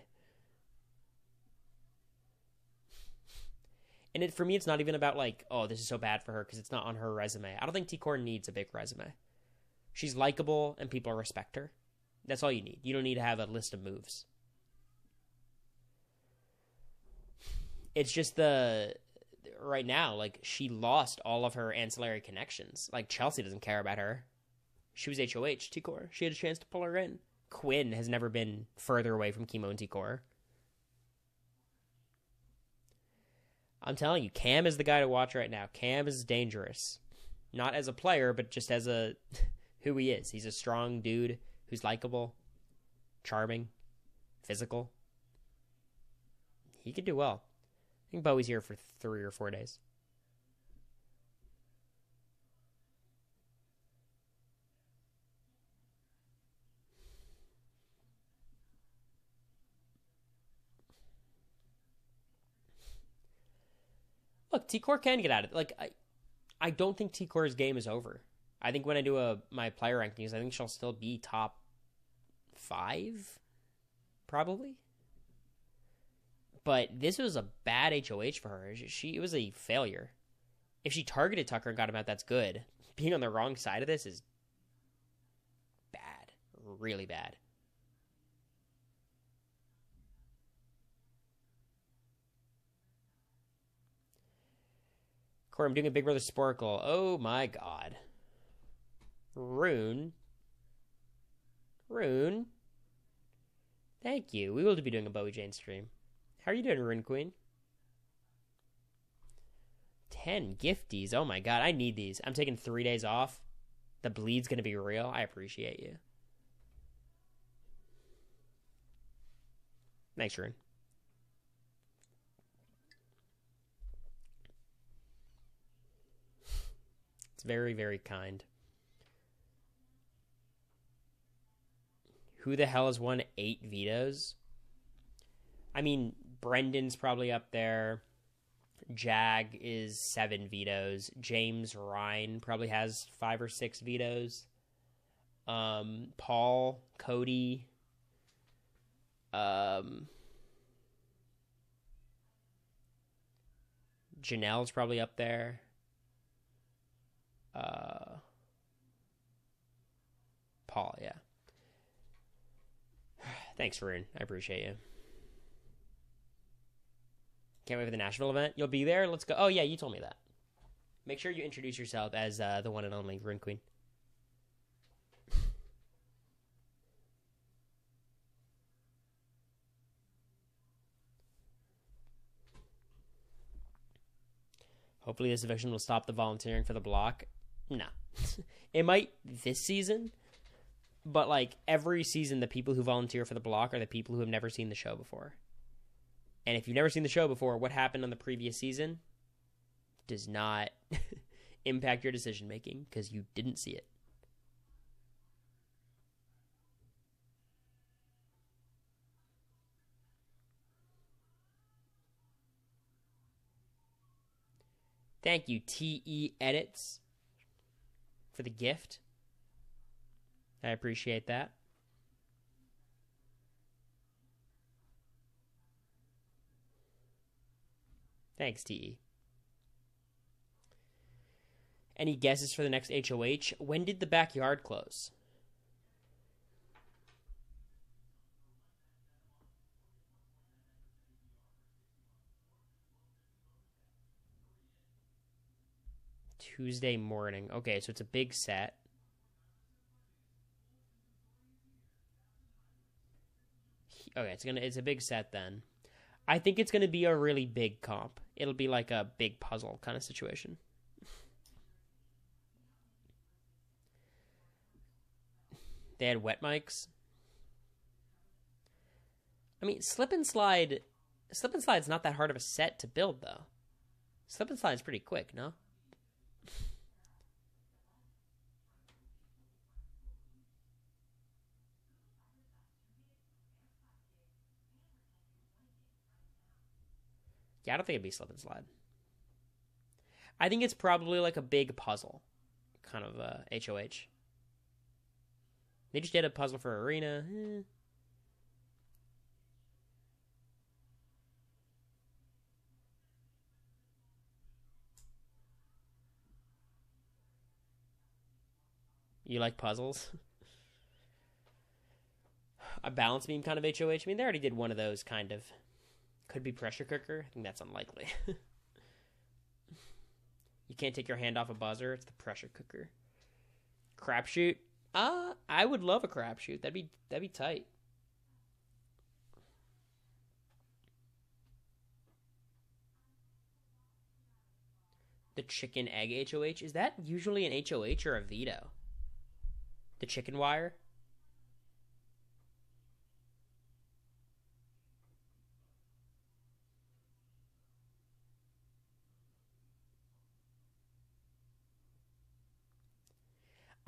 And for me, it's not even about, like, oh, this is so bad for her because it's not on her resume. I don't think T-Core needs a big resume. She's likable and people respect her. That's all you need. You don't need to have a list of moves. It's just right now, like, she lost all of her ancillary connections. Like, Chelsea doesn't care about her. She was HoH, T-Core. She had a chance to pull her in. Quinn has never been further away from Chemo and T-Core. I'm telling you, Cam is the guy to watch right now. Cam is dangerous. Not as a player, but just as who he is. He's a strong dude who's likable, charming, physical. He could do well. I think Bowie's here for 3 or 4 days. Look, T-Core can get out of it. Like, I don't think T-Core's game is over. I think when I do my player rankings, I think she'll still be top 5, probably. But this was a bad HoH for her. It was a failure. If she targeted Tucker and got him out, that's good. Being on the wrong side of this is bad. Really bad. Cory, I'm doing a Big Brother Sporkle. Oh my god. Rune. Thank you. We will be doing a Bowie Jane stream. How are you doing, Rune Queen? 10 gifties. Oh my god, I need these. I'm taking 3 days off. The bleed's going to be real. I appreciate you. Thanks, Rune. It's very, very kind. Who the hell has won 8 vetoes? I mean, Brendan's probably up there. Jag is 7 vetoes. James Ryan probably has 5 or 6 vetoes. Paul, Cody. Janelle's probably up there. Paul, yeah. Thanks, Varun. I appreciate you. Can't wait for the Nashville event. You'll be there? Let's go. Oh, yeah, you told me that. Make sure you introduce yourself as the one and only Rune Queen. Hopefully this eviction will stop the volunteering for the block. No. It might this season, but like every season, the people who volunteer for the block are the people who have never seen the show before. And if you've never seen the show before, what happened on the previous season does not impact your decision making because you didn't see it. Thank you, TE Edits, for the gift. I appreciate that. Thanks, TE. Any guesses for the next HOH? When did the backyard close? Tuesday morning. Okay, so it's a big set. Okay, it's a big set then. I think it's gonna be a really big comp. It'll be like a big puzzle kind of situation. They had wet mics. I mean, slip and slide's not that hard of a set to build though. Slip and slide's pretty quick, no? Yeah, I don't think it'd be slip and slide. I think it's probably like a big puzzle, kind of HOH. They just did a puzzle for Arena. You like puzzles? A balance beam kind of HOH? I mean, they already did one of those kind of. Could be pressure cooker. I think that's unlikely. You can't take your hand off a buzzer. It's the pressure cooker. Crapshoot. I would love a crapshoot. That'd be tight. The chicken egg HOH. Is that usually an HOH or a veto? The chicken wire.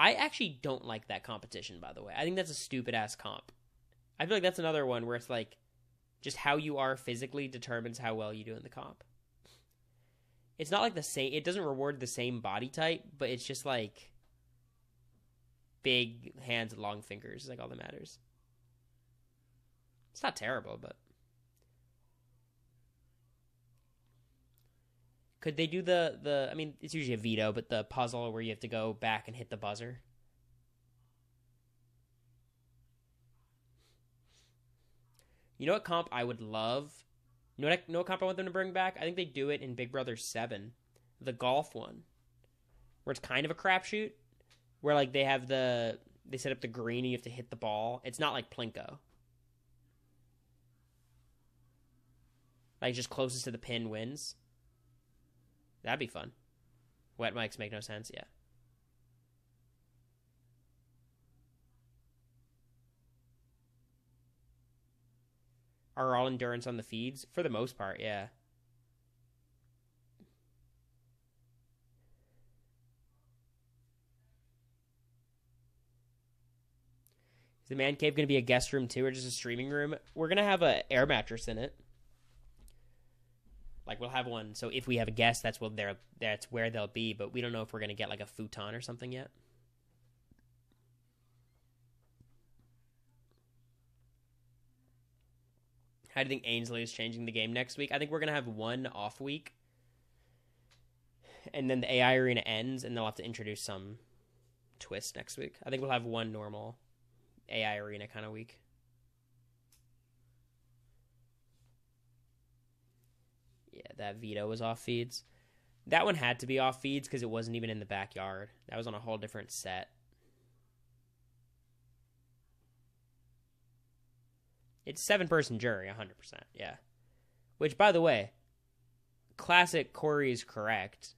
I actually don't like that competition, by the way. I think that's a stupid ass comp. I feel like that's another one where it's like just how you are physically determines how well you do in the comp. It's not like the same, it doesn't reward the same body type, but it's just like big hands and long fingers is like all that matters. It's not terrible, but could they do the I mean, it's usually a veto, but the puzzle where you have to go back and hit the buzzer? You know what comp I would love? You know what comp I want them to bring back? I think they do it in Big Brother 7. The golf one. Where it's kind of a crapshoot. Where like they set up the green and you have to hit the ball. It's not like Plinko. Like just closest to the pin wins. That'd be fun. Wet mics make no sense, yeah. Are all endurance on the feeds? For the most part, yeah. Is the man cave going to be a guest room too, or just a streaming room? We're going to have an air mattress in it. Like we'll have one, so if we have a guest, that's where they'll be. But we don't know if we're going to get like a futon or something yet. How do you think Ainsley is changing the game next week? I think we're going to have one off week. And then the AI arena ends, and they'll have to introduce some twist next week. I think we'll have one normal AI arena kind of week. Yeah, that veto was off feeds. That one had to be off feeds because it wasn't even in the backyard. That was on a whole different set. It's 7-person jury, 100%. Yeah. Which, by the way, classic Cory is correct.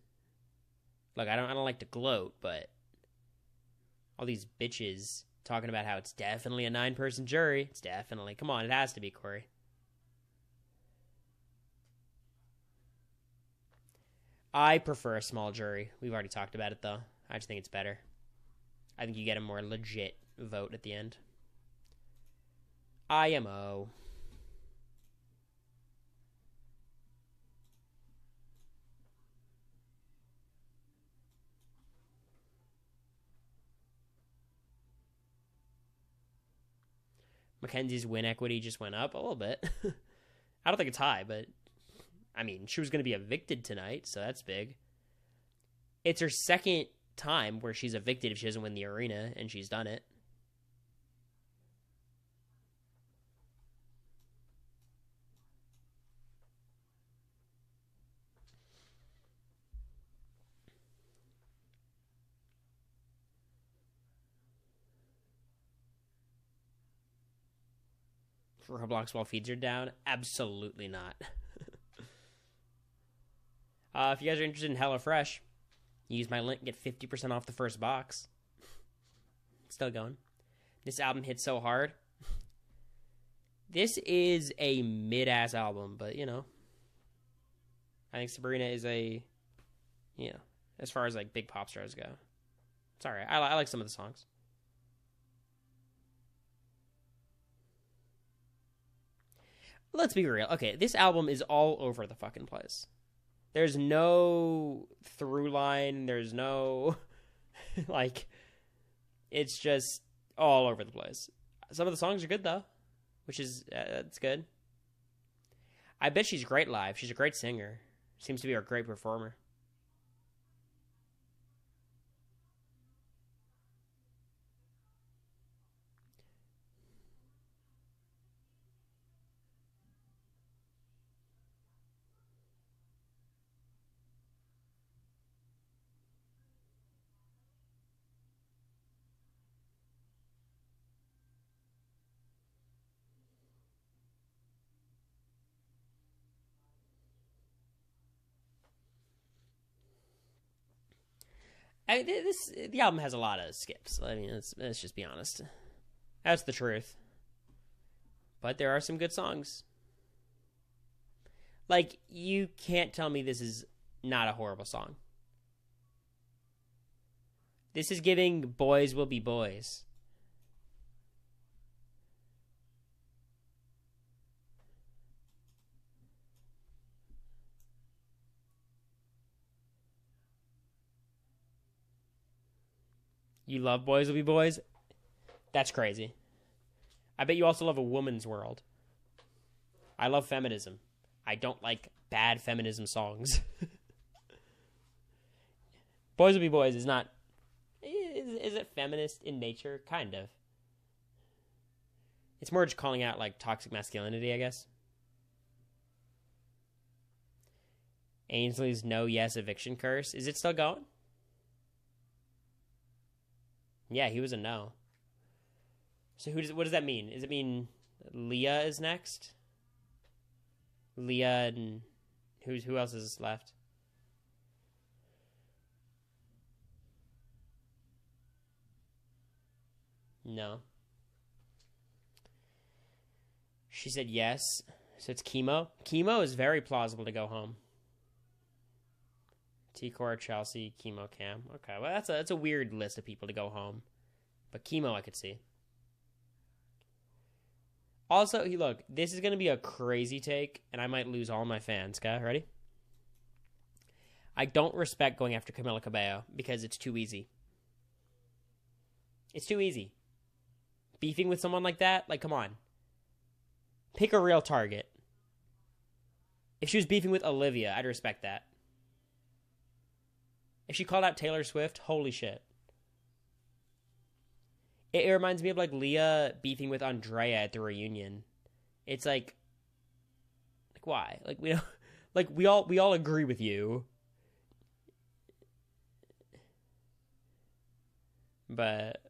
Look, I don't like to gloat, but all these bitches talking about how it's definitely a 9-person jury. It's definitely. Come on, it has to be, Cory. I prefer a small jury. We've already talked about it, though. I just think it's better. I think you get a more legit vote at the end. IMO. Mackenzie's win equity just went up a little bit. I don't think it's high, but I mean, she was going to be evicted tonight, so that's big. It's her second time where she's evicted if she doesn't win the arena, and she's done it. Roblox while feeds are down? Absolutely not. If you guys are interested in HelloFresh, use my link, get 50% off the first box. It's still going. This album hits so hard. This is a mid-ass album, but, you know. I think Sabrina is a, you know, as far as, like, big pop stars go. It's alright. I like some of the songs. Let's be real. Okay, this album is all over the fucking place. There's no through line. There's no, like, it's just all over the place. Some of the songs are good, though, which is, that's good. I bet she's great live. She's a great singer. Seems to be a great performer. The album has a lot of skips. I mean, let's just be honest. That's the truth. But there are some good songs. Like, you can't tell me this is not a horrible song. This is giving Boys Will Be Boys. You love Boys Will Be Boys? That's crazy. I bet you also love A Woman's World. I love feminism. I don't like bad feminism songs. Boys Will Be Boys is not... Is it feminist in nature? Kind of. It's more just calling out, like, toxic masculinity, I guess. Ainsley's No Yes Eviction Curse. Is it still going? Yeah, he was a no. So what does that mean? Does it mean Leah is next? Leah and who else is left? No. She said yes. So it's Chemo. Chemo is very plausible to go home. T-Core, Chelsea, Chemo, Cam. Okay, well that's a weird list of people to go home. But Chemo I could see. Also, look, this is going to be a crazy take, and I might lose all my fans. Okay, ready? I don't respect going after Camila Cabello because it's too easy. It's too easy. Beefing with someone like that? Like, come on. Pick a real target. If she was beefing with Olivia, I'd respect that. If she called out Taylor Swift, holy shit. It reminds me of, like, Leah beefing with Andrea at the reunion. It's like why? Like, we don't, like, we all agree with you. But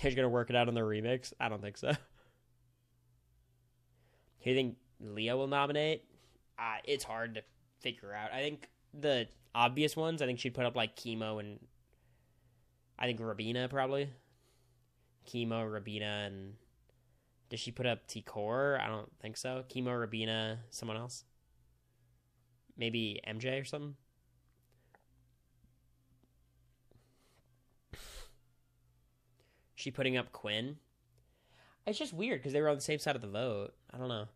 they're gonna work it out on the remix? I don't think so. Do you think Leah will nominate? It's hard to figure out. I think the obvious ones, I think she'd put up like Chemo and I think Rabina probably. Chemo, Rabina, and does she put up T-Core? I don't think so. Chemo, Rabina, someone else. Maybe MJ or something. She putting up Quinn. It's just weird because they were on the same side of the vote. I don't know.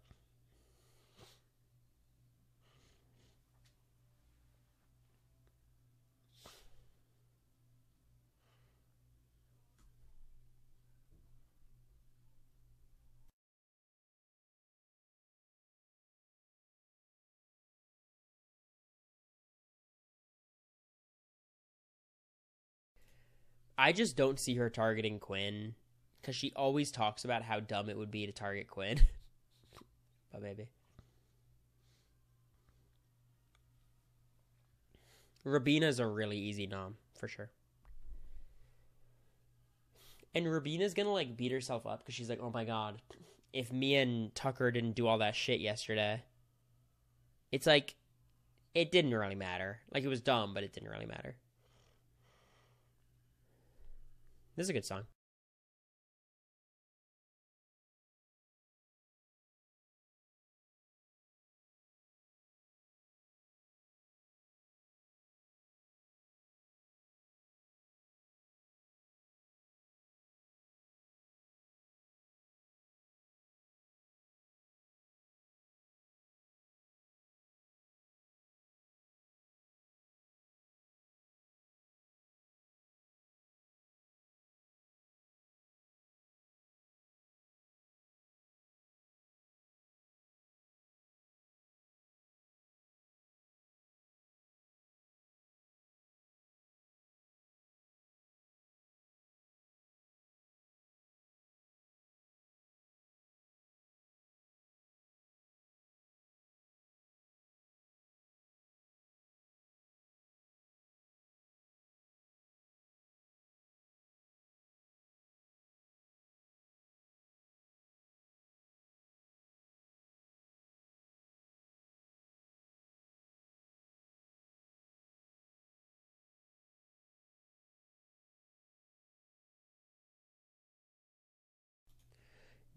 I just don't see her targeting Quinn because she always talks about how dumb it would be to target Quinn. But maybe. Rabina's a really easy nom, for sure. And Rabina's gonna, like, beat herself up because she's like, oh my god, if me and Tucker didn't do all that shit yesterday, it's like, it didn't really matter. Like, it was dumb, but it didn't really matter. This is a good song.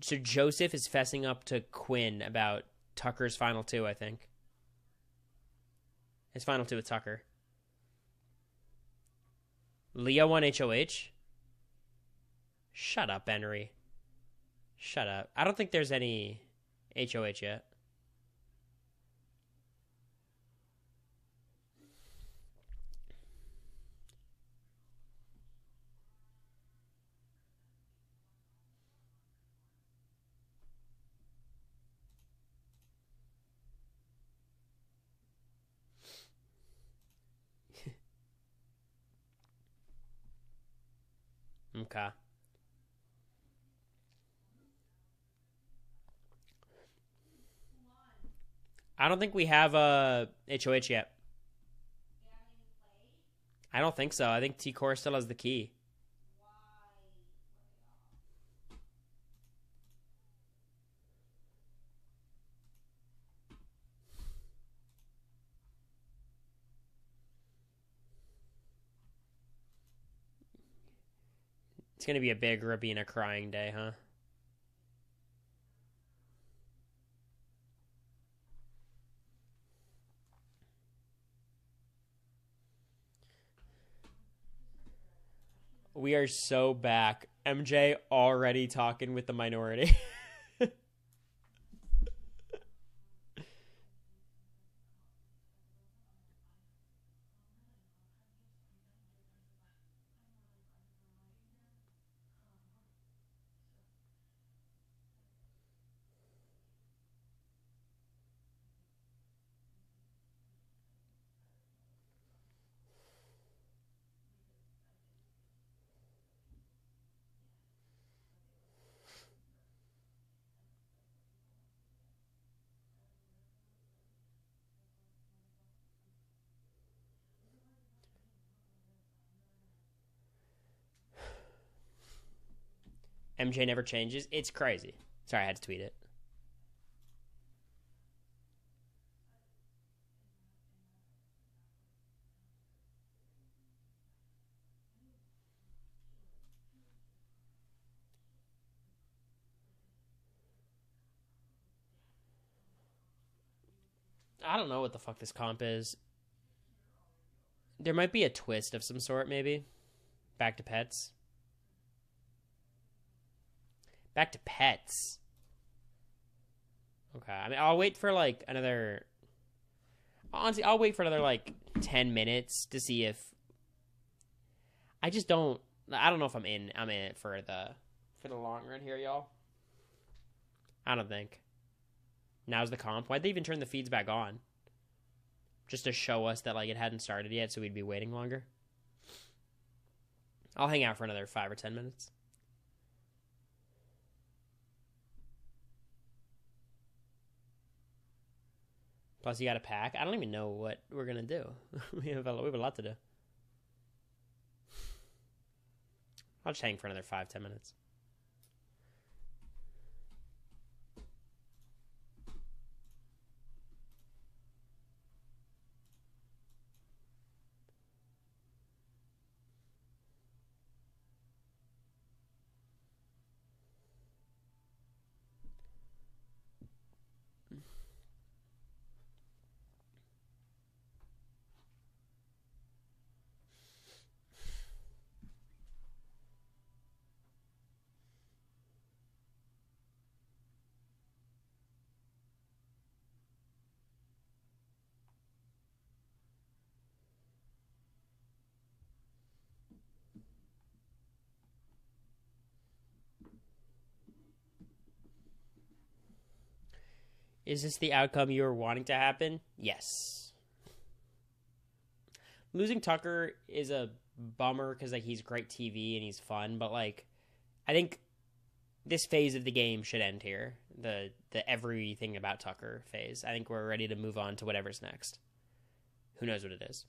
So Joseph is fessing up to Quinn about Tucker's final two, I think. His final two with Tucker. Leah won HOH? Shut up, Henry. Shut up. I don't think there's any HOH yet. Okay. I don't think we have a HOH yet. I don't think so. I think T Core still has the key. It's going to be a big Rabina crying day, huh? We are so back. MJ already talking with the minority. MJ never changes. It's crazy. Sorry, I had to tweet it. I don't know what the fuck this comp is. There might be a twist of some sort, maybe. Back to pets. Back to pets. Okay. I mean, I'll wait for like another. Honestly, I'll wait for another like 10 minutes to see if. I just don't. I don't know if I'm in. I'm in it for the long run here, y'all. I don't think. Now's the comp. Why'd they even turn the feeds back on? Just to show us that like it hadn't started yet, so we'd be waiting longer. I'll hang out for another 5 or 10 minutes. Plus, you got to pack. I don't even know what we're gonna do. we have a lot to do. I'll just hang for another 5, 10 minutes. Is this the outcome you were wanting to happen? Yes. Losing Tucker is a bummer because like he's great TV and he's fun, but like I think this phase of the game should end here. The everything about Tucker phase. I think we're ready to move on to whatever's next. Who knows what it is?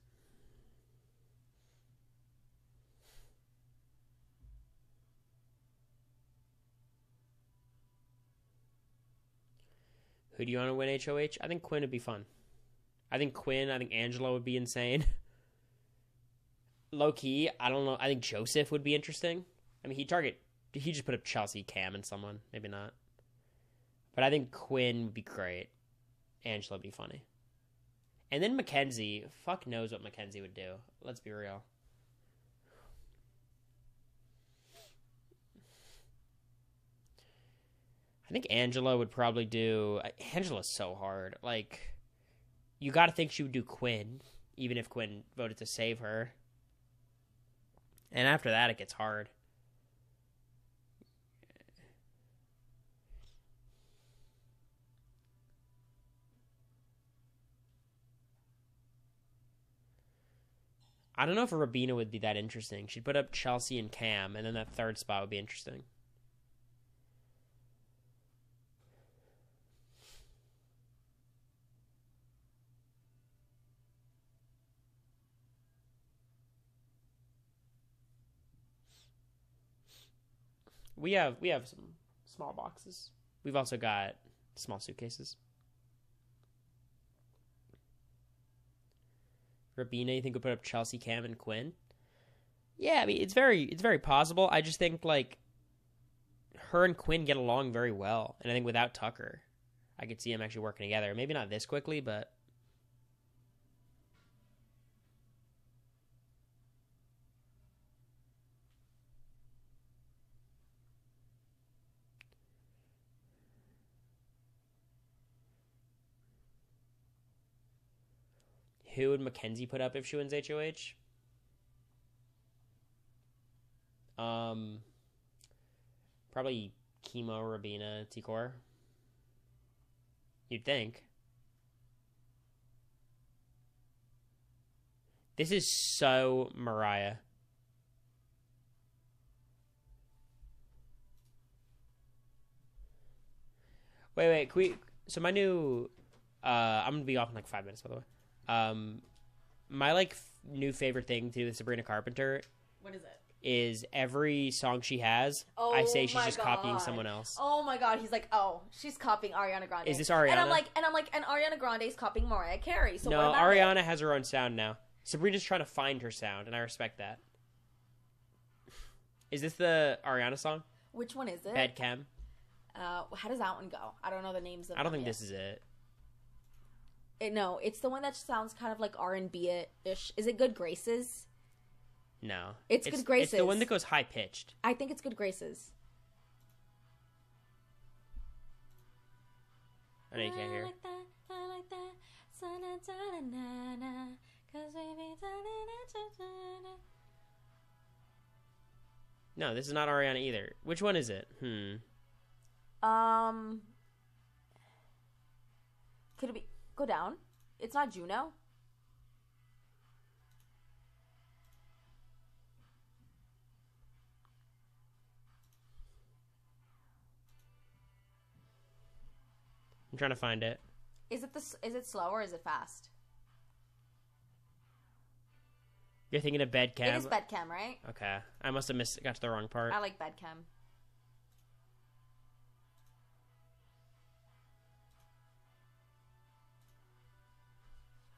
Who do you want to win HoH? I think Quinn would be fun. I think Angela would be insane. Low key, I don't know. I think Joseph would be interesting. I mean, he just put up Chelsea, Cam, and someone. Maybe not. But I think Quinn would be great. Angela would be funny. And then Mackenzie. Fuck knows what Mackenzie would do. Let's be real. I think Angela would probably do... Angela's so hard. Like, you got to think she would do Quinn, even if Quinn voted to save her. And after that, it gets hard. I don't know if Rabina would be that interesting. She'd put up Chelsea and Cam, and then that third spot would be interesting. We have some small boxes. We've also got small suitcases. Rabina, you think we'll put up Chelsea, Cam, and Quinn? Yeah, I mean it's very possible. I just think like her and Quinn get along very well, and I think without Tucker, I could see them actually working together. Maybe not this quickly, but who would Mackenzie put up if she wins HoH? Probably Chemo, Rabina, T-Core. You'd think. This is so Mariah. Wait, can we... So my new... I'm going to be off in like 5 minutes, by the way. My like new favorite thing to do with Sabrina Carpenter... What is it? Is every song she has, I say she's just copying someone else. Oh my god, he's like, oh, she's copying Ariana Grande. Is this Ariana? And I'm like, and Ariana Grande is copying Mariah Carey. So no, what about Ariana has her own sound now. Sabrina's trying to find her sound, and I respect that. Is this the Ariana song? Which one is it? Bad Chem. How does that one go? I don't know the names of. I don't think this is it. No, it's the one that sounds kind of like R&B-ish. Is it Good Graces? No. It's Good Graces. It's the one that goes high-pitched. I think it's Good Graces. I know you can't hear. No, this is not Ariana either. Which one is it? Could it be... Go down? It's not Juno? I'm trying to find it. Is it slow or is it fast? You're thinking of Bedcam? It is Bedcam, right? Okay. I must have got to the wrong part. I like Bedcam.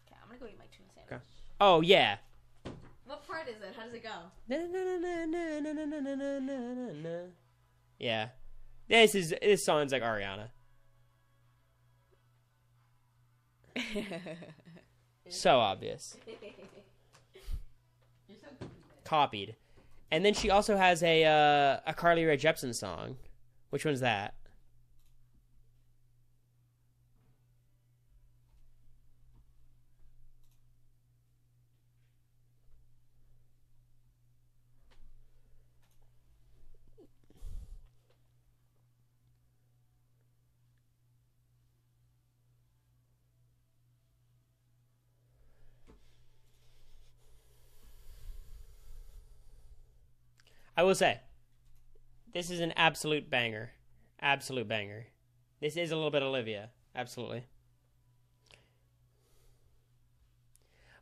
Okay, I'm gonna go eat my tuna sandwich. Okay. Oh, yeah. What part is it? How does it go? Yeah. This song's like Ariana. So obvious. Copied. And then she also has a Carly Rae Jepsen song. Which one's that? I will say, this is an absolute banger. Absolute banger. This is a little bit Olivia. Absolutely.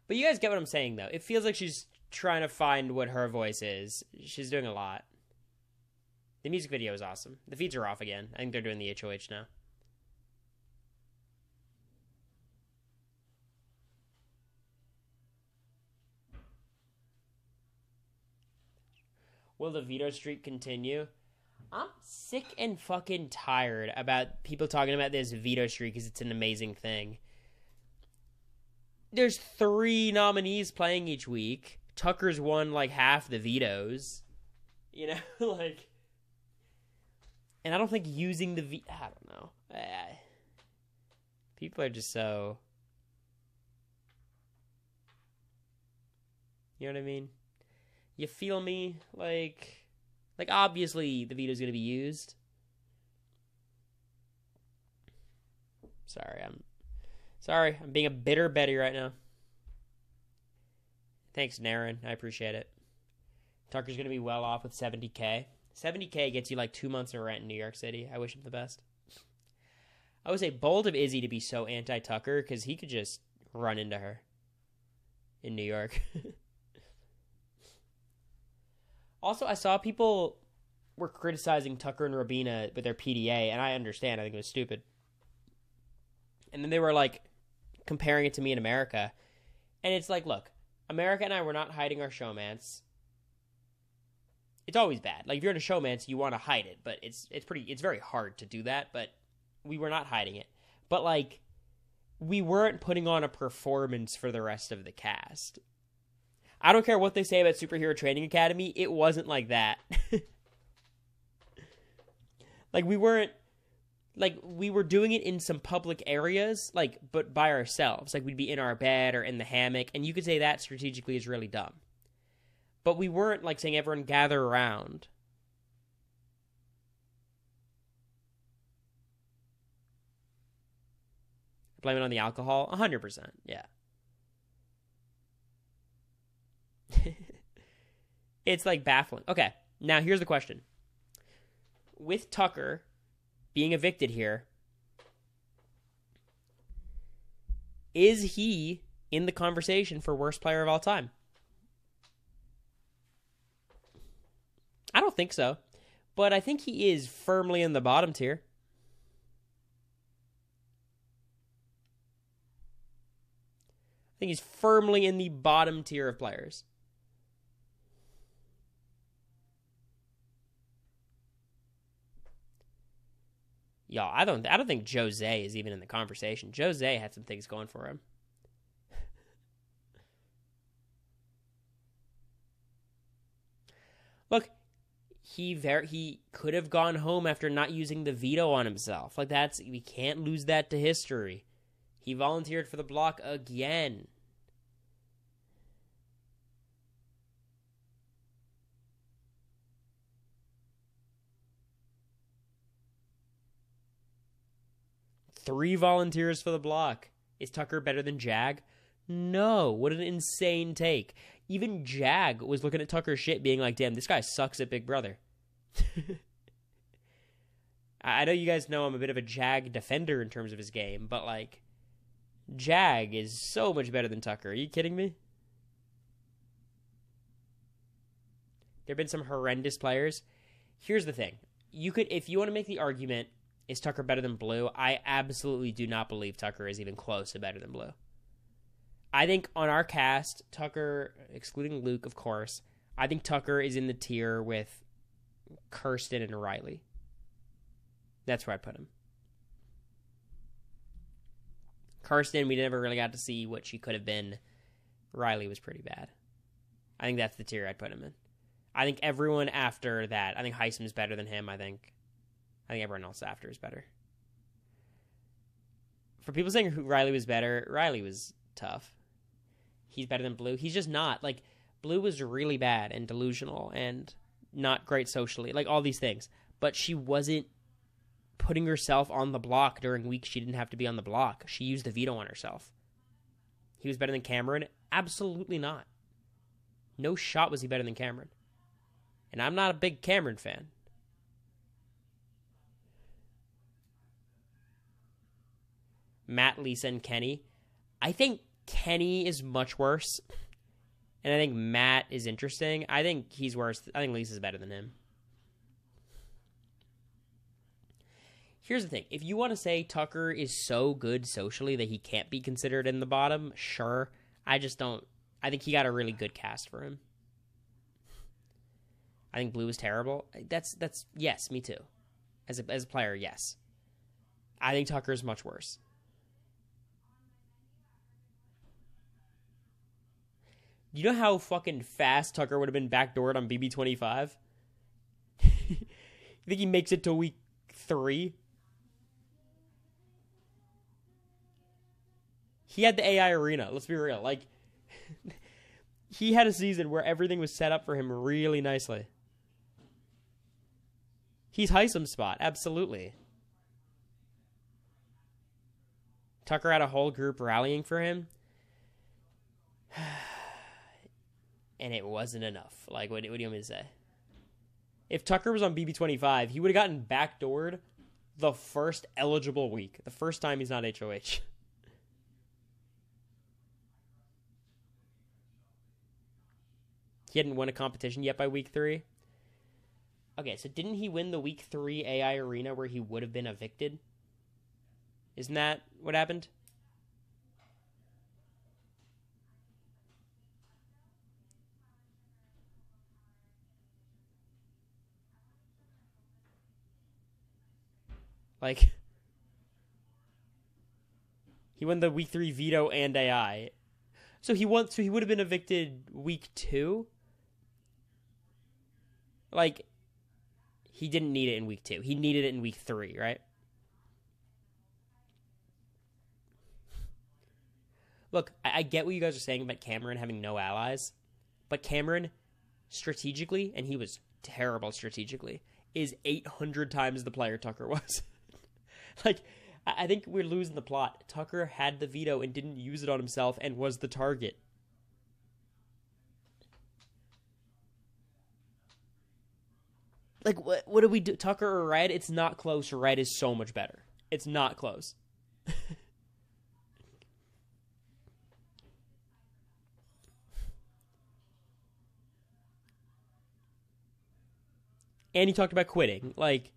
But you guys get what I'm saying, though. It feels like she's trying to find what her voice is. She's doing a lot. The music video is awesome. The feeds are off again. I think they're doing the HoH now. Will the veto streak continue? I'm sick and fucking tired about people talking about this veto streak because it's an amazing thing. There's 3 nominees playing each week. Tucker's won like half the vetoes. You know, like... And I don't think using the I don't know. People are just so... You know what I mean? You feel me? Like obviously the veto's gonna be used. Sorry, I'm being a bitter Betty right now. Thanks, Naren. I appreciate it. Tucker's gonna be well off with $70K. $70K gets you like 2 months of rent in New York City. I wish him the best. I would say bold of Izzy to be so anti-Tucker because he could just run into her in New York. Also, I saw people were criticizing Tucker and Robina with their PDA, and I understand. I think it was stupid. And then they were, like, comparing it to me in America. And it's like, look, America and I were not hiding our showmance. It's always bad. Like, if you're in a showmance, you want to hide it. But it's very hard to do that. But we were not hiding it. But, like, we weren't putting on a performance for the rest of the cast. I don't care what they say about Superhero Training Academy. It wasn't like that. Like, we weren't... Like, we were doing it in some public areas, like, but by ourselves. Like, we'd be in our bed or in the hammock, and you could say that strategically is really dumb. But we weren't, like, saying everyone gather around. Blame it on the alcohol? 100%, yeah. It's, like, baffling. Okay, now here's the question. With Tucker being evicted here, is he in the conversation for worst player of all time? I don't think so, but I think he is firmly in the bottom tier. I think he's firmly in the bottom tier of players. Y'all, I don't think Jose is even in the conversation. Jose had some things going for him. Look, he could have gone home after not using the veto on himself. Like, we can't lose that to history. He volunteered for the block again. Three volunteers for the block. Is Tucker better than Jag? No. What an insane take. Even Jag was looking at Tucker's shit being like, damn, this guy sucks at Big Brother. I know you guys know I'm a bit of a Jag defender in terms of his game, but like Jag is so much better than Tucker. Are you kidding me? There have been some horrendous players. Here's the thing. You could, if you want to make the argument, is Tucker better than Blue? I absolutely do not believe Tucker is even close to better than Blue. I think on our cast, Tucker, excluding Luke, of course, I think Tucker is in the tier with Kirsten and Riley. That's where I put him. Kirsten, we never really got to see what she could have been. Riley was pretty bad. I think that's the tier I'd put him in. I think everyone after that, I think Heisman's better than him. I think everyone else after is better. For people saying who Riley was better, Riley was tough. He's better than Blue. He's just not. Like, Blue was really bad and delusional and not great socially. Like, all these things. But she wasn't putting herself on the block during weeks she didn't have to be on the block. She used the veto on herself. He was better than Cameron? Absolutely not. No shot was he better than Cameron. And I'm not a big Cameron fan. Matt, Lisa, and Kenny. I think Kenny is much worse. And I think Matt is interesting. I think he's worse. I think Lisa's better than him. Here's the thing. If you want to say Tucker is so good socially that he can't be considered in the bottom, sure. I just don't. I think he got a really good cast for him. I think Blue is terrible. That's yes, me too. As a player, yes. I think Tucker is much worse. You know how fucking fast Tucker would have been backdoored on BB25? You think he makes it to week 3? He had the AI arena. Let's be real. Like, he had a season where everything was set up for him really nicely. He's Heism's spot, absolutely. Tucker had a whole group rallying for him. And it wasn't enough. Like, what do you want me to say? If Tucker was on BB25, he would have gotten backdoored the first eligible week. The first time he's not HoH. He hadn't won a competition yet by week 3. Okay, so didn't he win the week 3 AI arena where he would have been evicted? Isn't that what happened? Like, he won the week 3 veto and AI. So he would have been evicted week 2? Like, he didn't need it in week 2. He needed it in week 3, right? Look, I get what you guys are saying about Cameron having no allies, but Cameron, strategically, and he was terrible strategically, is 800 times the player Tucker was. Like, I think we're losing the plot. Tucker had the veto and didn't use it on himself and was the target. Like, what do we do? Tucker or Red? It's not close. Red is so much better. It's not close. And he talked about quitting. Like,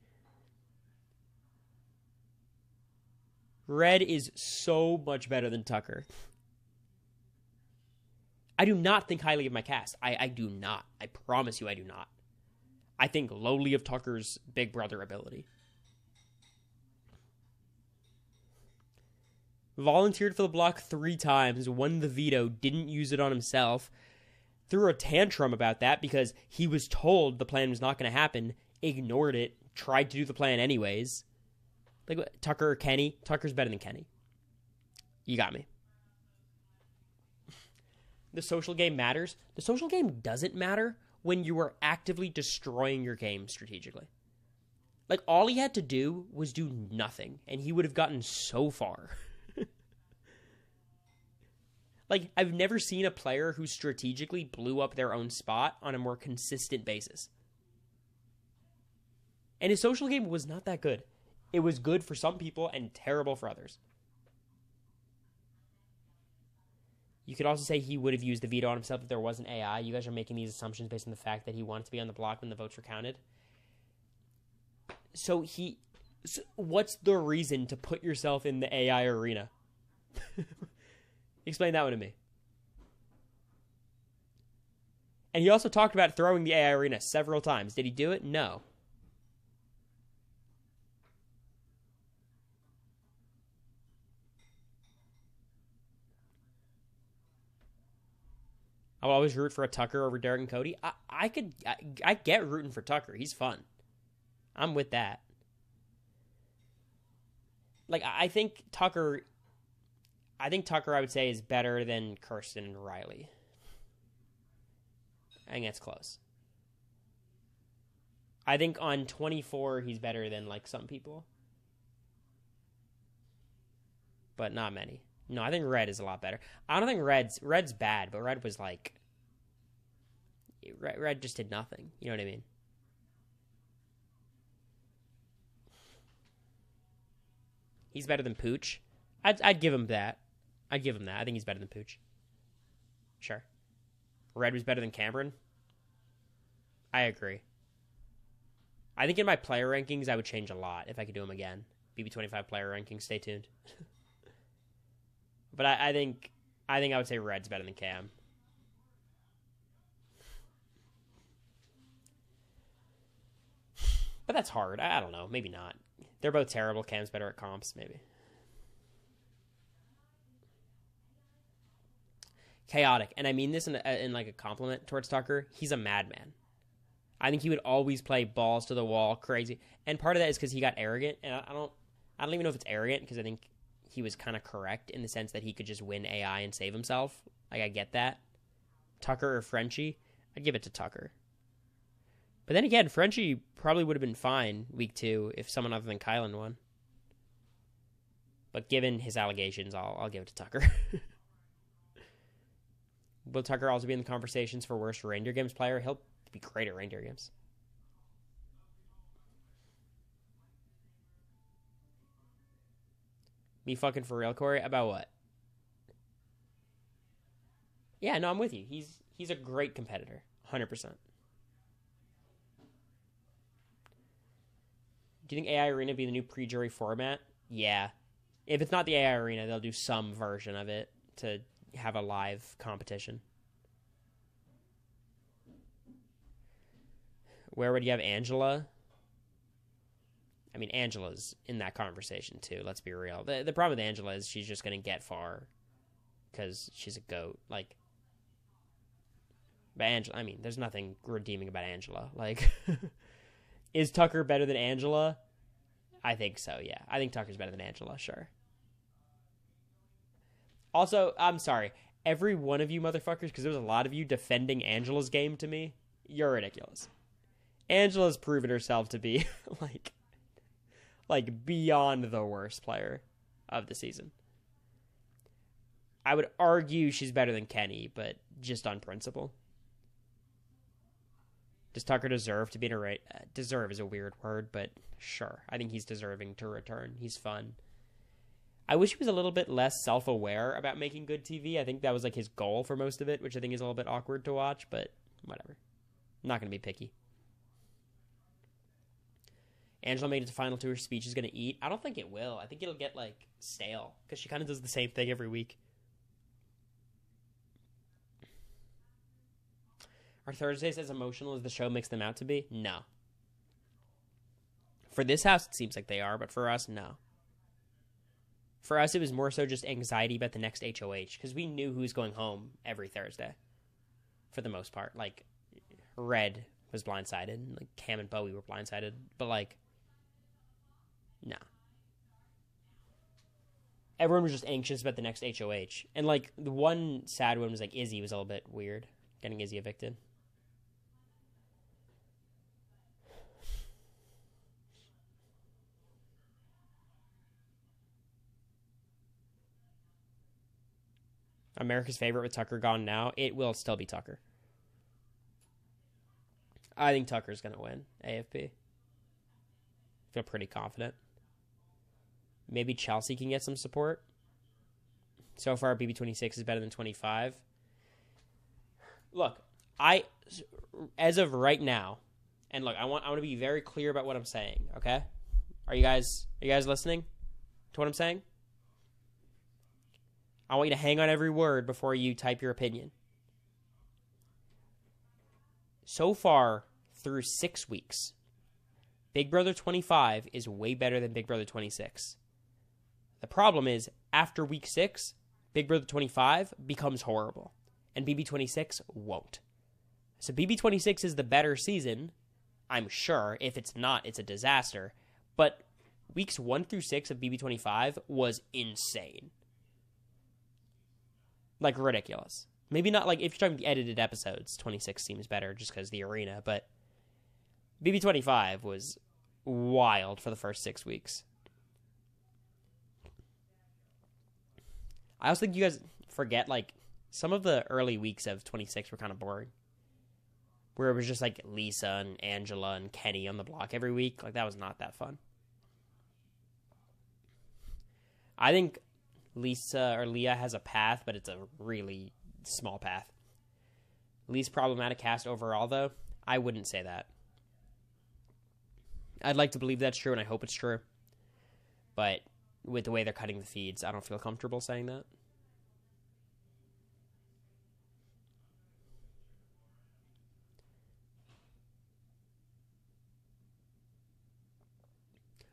Red is so much better than Tucker. I do not think highly of my cast. I do not. I promise you I do not. I think lowly of Tucker's big brother ability. Volunteered for the block 3 times, won the veto, didn't use it on himself, threw a tantrum about that because he was told the plan was not going to happen, ignored it, tried to do the plan anyways. Like, Tucker or Kenny? Tucker's better than Kenny. You got me. The social game matters. The social game doesn't matter when you are actively destroying your game strategically. Like, all he had to do was do nothing, and he would have gotten so far. Like, I've never seen a player who strategically blew up their own spot on a more consistent basis. And his social game was not that good. It was good for some people and terrible for others. You could also say he would have used the veto on himself if there wasn't AI. You guys are making these assumptions based on the fact that he wanted to be on the block when the votes were counted. So what's the reason to put yourself in the AI arena? Explain that one to me. And he also talked about throwing the AI arena several times. Did he do it? No. I'll always root for a Tucker over Derek and Cody. I get rooting for Tucker. He's fun. I'm with that. Like, I think Tucker, I would say, is better than Kirsten and Riley. I think that's close. I think on 24, he's better than, like, some people. But not many. No, I think Red is a lot better. I don't think Red's bad, but Red was like... Red just did nothing. You know what I mean? He's better than Pooch. I'd give him that. I think he's better than Pooch. Sure. Red was better than Cameron. I agree. I think in my player rankings, I would change a lot if I could do them again. BB25 player rankings. Stay tuned. But I think I would say Red's better than Cam. But that's hard. I don't know. Maybe not. They're both terrible. Cam's better at comps, maybe. Chaotic. And I mean this in like a compliment towards Tucker. He's a madman. I think he would always play balls to the wall, crazy. And part of that is because he got arrogant. And I don't even know if it's arrogant, because I think he was kind of correct in the sense that he could just win AI and save himself. Like, I get that. Tucker or Frenchie, I'd give it to Tucker. But then again, Frenchie probably would have been fine week 2 if someone other than Kylan won. But given his allegations, I'll give it to Tucker. Will Tucker also be in the conversations for worst reindeer games player? He'll be great at reindeer games. Me fucking for real, Cory? About what? Yeah, no, I'm with you. He's a great competitor. 100%. Do you think AI Arena be the new pre-jury format? Yeah. If it's not the AI Arena, they'll do some version of it to have a live competition. Where would you have Angela? I mean, Angela's in that conversation too. Let's be real. The problem with Angela is she's just going to get far because she's a goat. Like, but Angela, I mean, there's nothing redeeming about Angela. Like, is Tucker better than Angela? I think so, yeah. I think Tucker's better than Angela, sure. Also, I'm sorry. Every one of you motherfuckers, because there was a lot of you defending Angela's game to me, you're ridiculous. Angela's proven herself to be, like beyond the worst player of the season. I would argue she's better than Kenny, but just on principle. Does Tucker deserve to be in a right? Deserve is a weird word, but sure. I think he's deserving to return. He's fun. I wish he was a little bit less self-aware about making good TV. I think that was like his goal for most of it, which I think is a little bit awkward to watch, but whatever. I'm not going to be picky. Angela made it to final 2. Her speech is going to eat. I don't think it will. I think it'll get, like, stale, because she kind of does the same thing every week. Are Thursdays as emotional as the show makes them out to be? No. For this house, it seems like they are, but for us, no. For us, it was more so just anxiety about the next HoH, because we knew who was going home every Thursday, for the most part. Like, Red was blindsided, like, Cam and Bowie were blindsided, but, like, no. Everyone was just anxious about the next HoH. And, like, the one sad one was, like, Izzy was a little bit weird, getting Izzy evicted. America's favorite with Tucker gone now. It will still be Tucker. I think Tucker's going to win AFP. Feel pretty confident. Maybe Chelsea can get some support. So far, BB26 is better than 25. Look, as of right now, and look, I want to be very clear about what I'm saying, okay? Are you guys listening to what I'm saying? I want you to hang on every word before you type your opinion. So far, through 6 weeks, Big Brother 25 is way better than Big Brother 26. The problem is, after week 6, Big Brother 25 becomes horrible, and BB26 won't. So BB26 is the better season, I'm sure. If it's not, it's a disaster. But weeks 1 through 6 of BB25 was insane. Like, ridiculous. Maybe not, like, if you're talking the edited episodes, 26 seems better just because the arena, but BB25 was wild for the first 6 weeks. I also think you guys forget, like, some of the early weeks of 26 were kind of boring. Where it was just, like, Lisa and Angela and Kenny on the block every week. Like, that was not that fun. I think Lisa or Leah has a path, but it's a really small path. Least problematic cast overall, though, I wouldn't say that. I'd like to believe that's true, and I hope it's true. But with the way they're cutting the feeds, I don't feel comfortable saying that.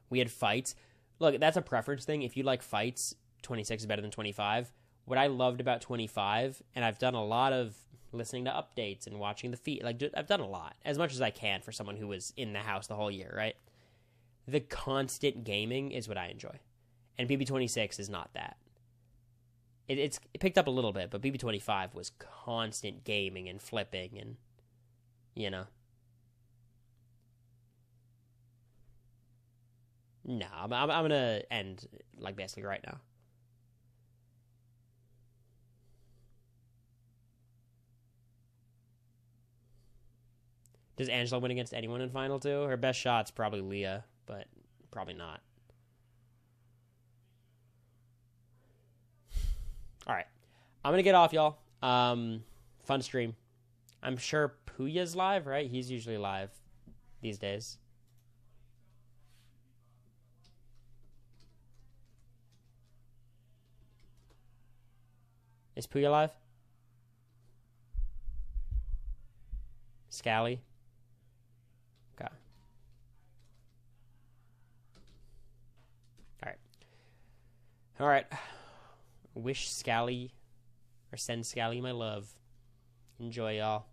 We had fights. Look, that's a preference thing. If you like fights, 26 is better than 25. What I loved about 25, and I've done a lot of listening to updates and watching the feed. Like, I've done a lot, as much as I can for someone who was in the house the whole year, right? The constant gaming is what I enjoy. And BB26 is not that. It picked up a little bit, but BB25 was constant gaming and flipping and, you know. No, I'm going to end, like, basically right now. Does Angela win against anyone in Final 2? Her best shot's probably Leah, but probably not. All right. I'm going to get off, y'all. Fun stream. I'm sure Puya's live, right? He's usually live these days. Is Puya live? Scally? Okay. Alright. Alright. Wish Scally, or send Scally my love. Enjoy, y'all.